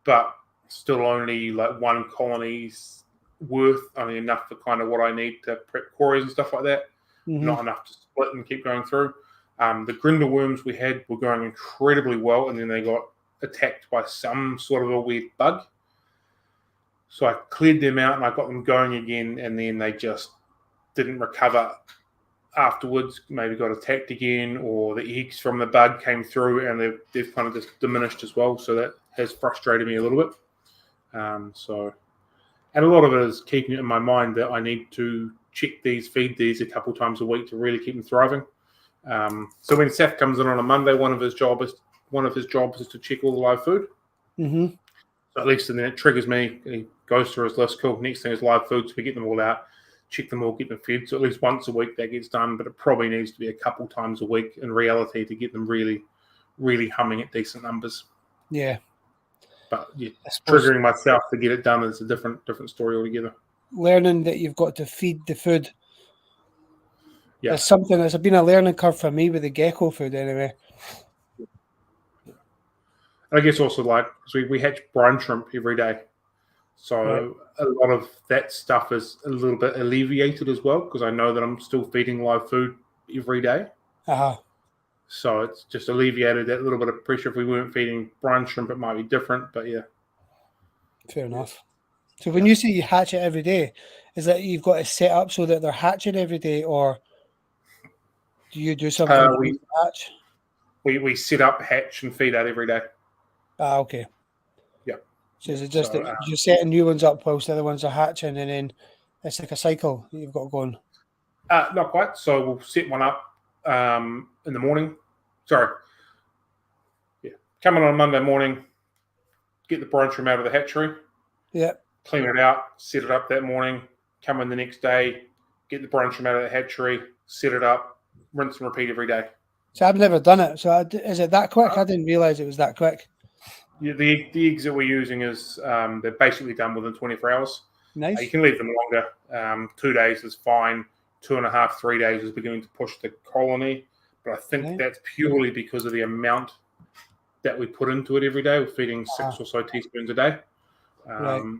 but still only one colony's worth, only enough for kind of what I need to prep quarries and stuff like that. Mm-hmm. Not enough to split and keep going through. The grinder worms we had were going incredibly well, and then they got attacked by some sort of a weird bug. So I cleared them out and I got them going again, and then they just didn't recover afterwards. Maybe got attacked again, or the eggs from the bug came through and they've kind of just diminished as well. So that has frustrated me a little bit. And a lot of it is keeping it in my mind that I need to feed these a couple times a week to really keep them thriving. So when Seth comes in on a Monday, one of his jobs is to check all the live food. Mm-hmm. So at least, and then it triggers me. He goes through his list. Cool. Next thing is live food. So we get them all out, check them all, get them fed. So at least once a week that gets done, but it probably needs to be a couple times a week in reality to get them really, really humming at decent numbers. Yeah. But yeah, triggering myself to get it done is a different story altogether. Learning that you've got to feed the food. Yeah. It's something that's been a learning curve for me with the gecko food anyway. I guess also we hatch brine shrimp every day. So a lot of that stuff is a little bit alleviated as well because I know that I'm still feeding live food every day. Uh-huh. So it's just alleviated that little bit of pressure. If we weren't feeding brine shrimp, it might be different, but yeah. Fair enough. So when you say you hatch it every day, is that you've got to set up so that they're hatching every day, or do you do something we hatch? We set up, hatch, and feed out every day. Okay. Yeah. So is it just that you're setting new ones up whilst the other ones are hatching, and then it's like a cycle that you've got going? Not quite. So we'll set one up in the morning. Sorry. Yeah. Come in on a Monday morning, get the brine shrimp out of the hatchery. Yeah. Clean it out, set it up that morning, come in the next day, get the brine shrimp out of the hatchery, set it up, rinse and repeat every day. So I've never done it. So is it that quick? I didn't realise it was that quick. Yeah, the eggs that we're using is they're basically done within 24 hours. Nice. You can leave them longer. 2 days is fine. 2.5, 3 days is beginning to push the colony. But I think that's purely because of the amount that we put into it every day. We're feeding 6 or so teaspoons a day. So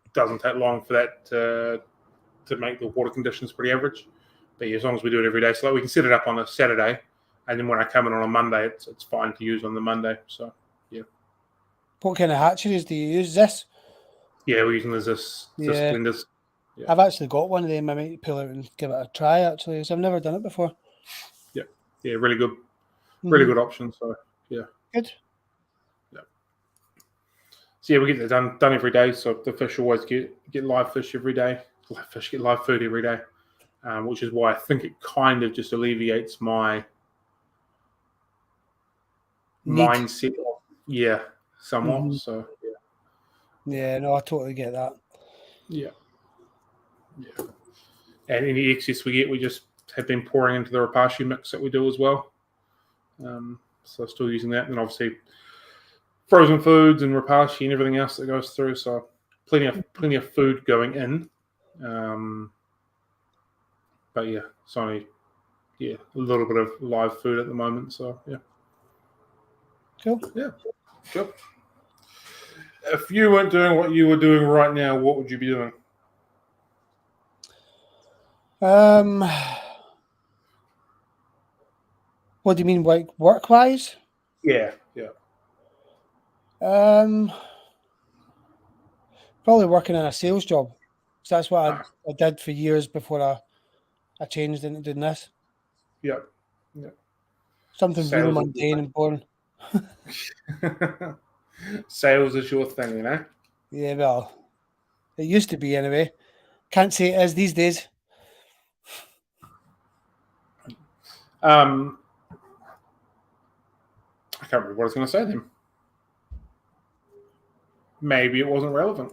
it doesn't take long for that to make the water conditions pretty average. But yeah, as long as we do it every day. So we can set it up on a Saturday. And then when I come in on a Monday, it's fine to use on the Monday. So, yeah. What kind of hatcheries do you use? This? Yeah, we're using this blenders. Yeah. I've actually got one of them. I might pull out and give it a try, actually, because I've never done it before. Yeah, really good. Really good option. So, yeah. Good. Yeah. So, yeah, we get that done every day. So, the fish always get live fish every day. Live fish get live food every day, which is why I think it kind of just alleviates my mindset. Somewhat. So, yeah, no, I totally get that. Yeah. And any excess we get, we just have been pouring into the rapashi mix that we do as well. So still using that, and obviously frozen foods and rapashi and everything else that goes through. So plenty of food going in. But yeah, it's only a little bit of live food at the moment. So yeah. Cool. Yeah. Cool. If you weren't doing what you were doing right now, what would you be doing? What do you mean, like work-wise? Yeah. Probably working in a sales job. So that's what I did for years before I changed into doing this. Yeah. Something really mundane and boring. Sales is your thing, you know? Yeah, well, it used to be anyway. Can't say it is these days. I can't remember what I was going to say then. Maybe it wasn't relevant.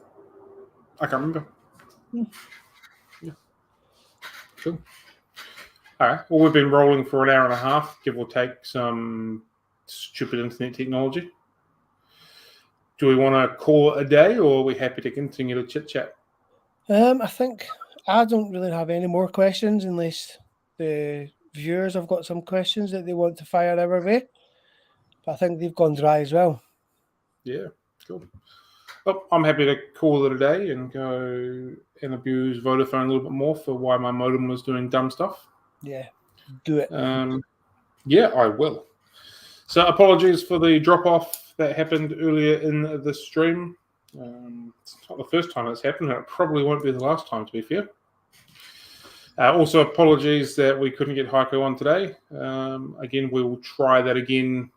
I can't remember. Yeah. Cool. All right. Well, we've been rolling for an hour and a half, give or take some stupid internet technology. Do we want to call it a day, or are we happy to continue to chit-chat? I think I don't really have any more questions unless the viewers have got some questions that they want to fire our way. But I think they've gone dry as well. Yeah, cool. Well, I'm happy to call it a day and go and abuse Vodafone a little bit more for why my modem was doing dumb stuff. Yeah, do it. Yeah, I will. So apologies for the drop-off that happened earlier in the stream. It's not the first time it's happened, and it probably won't be the last time, to be fair. Also, apologies that we couldn't get Heiko on today. Again, we will try that again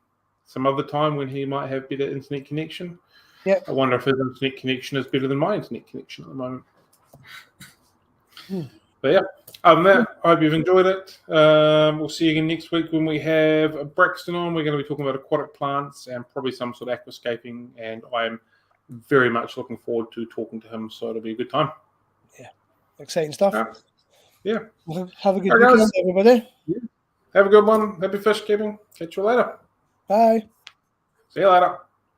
some other time when he might have better internet connection. Yeah. I wonder if his internet connection is better than my internet connection at the moment. But yeah, other than that, I hope you've enjoyed it. We'll see you again next week when we have Braxton on. We're going to be talking about aquatic plants and probably some sort of aquascaping, and I'm very much looking forward to talking to him, so it'll be a good time. Yeah, exciting stuff. Yeah. Well, have a good weekend, everybody. Yeah. Have a good one. Happy fish keeping. Catch you later. Bye. See you later.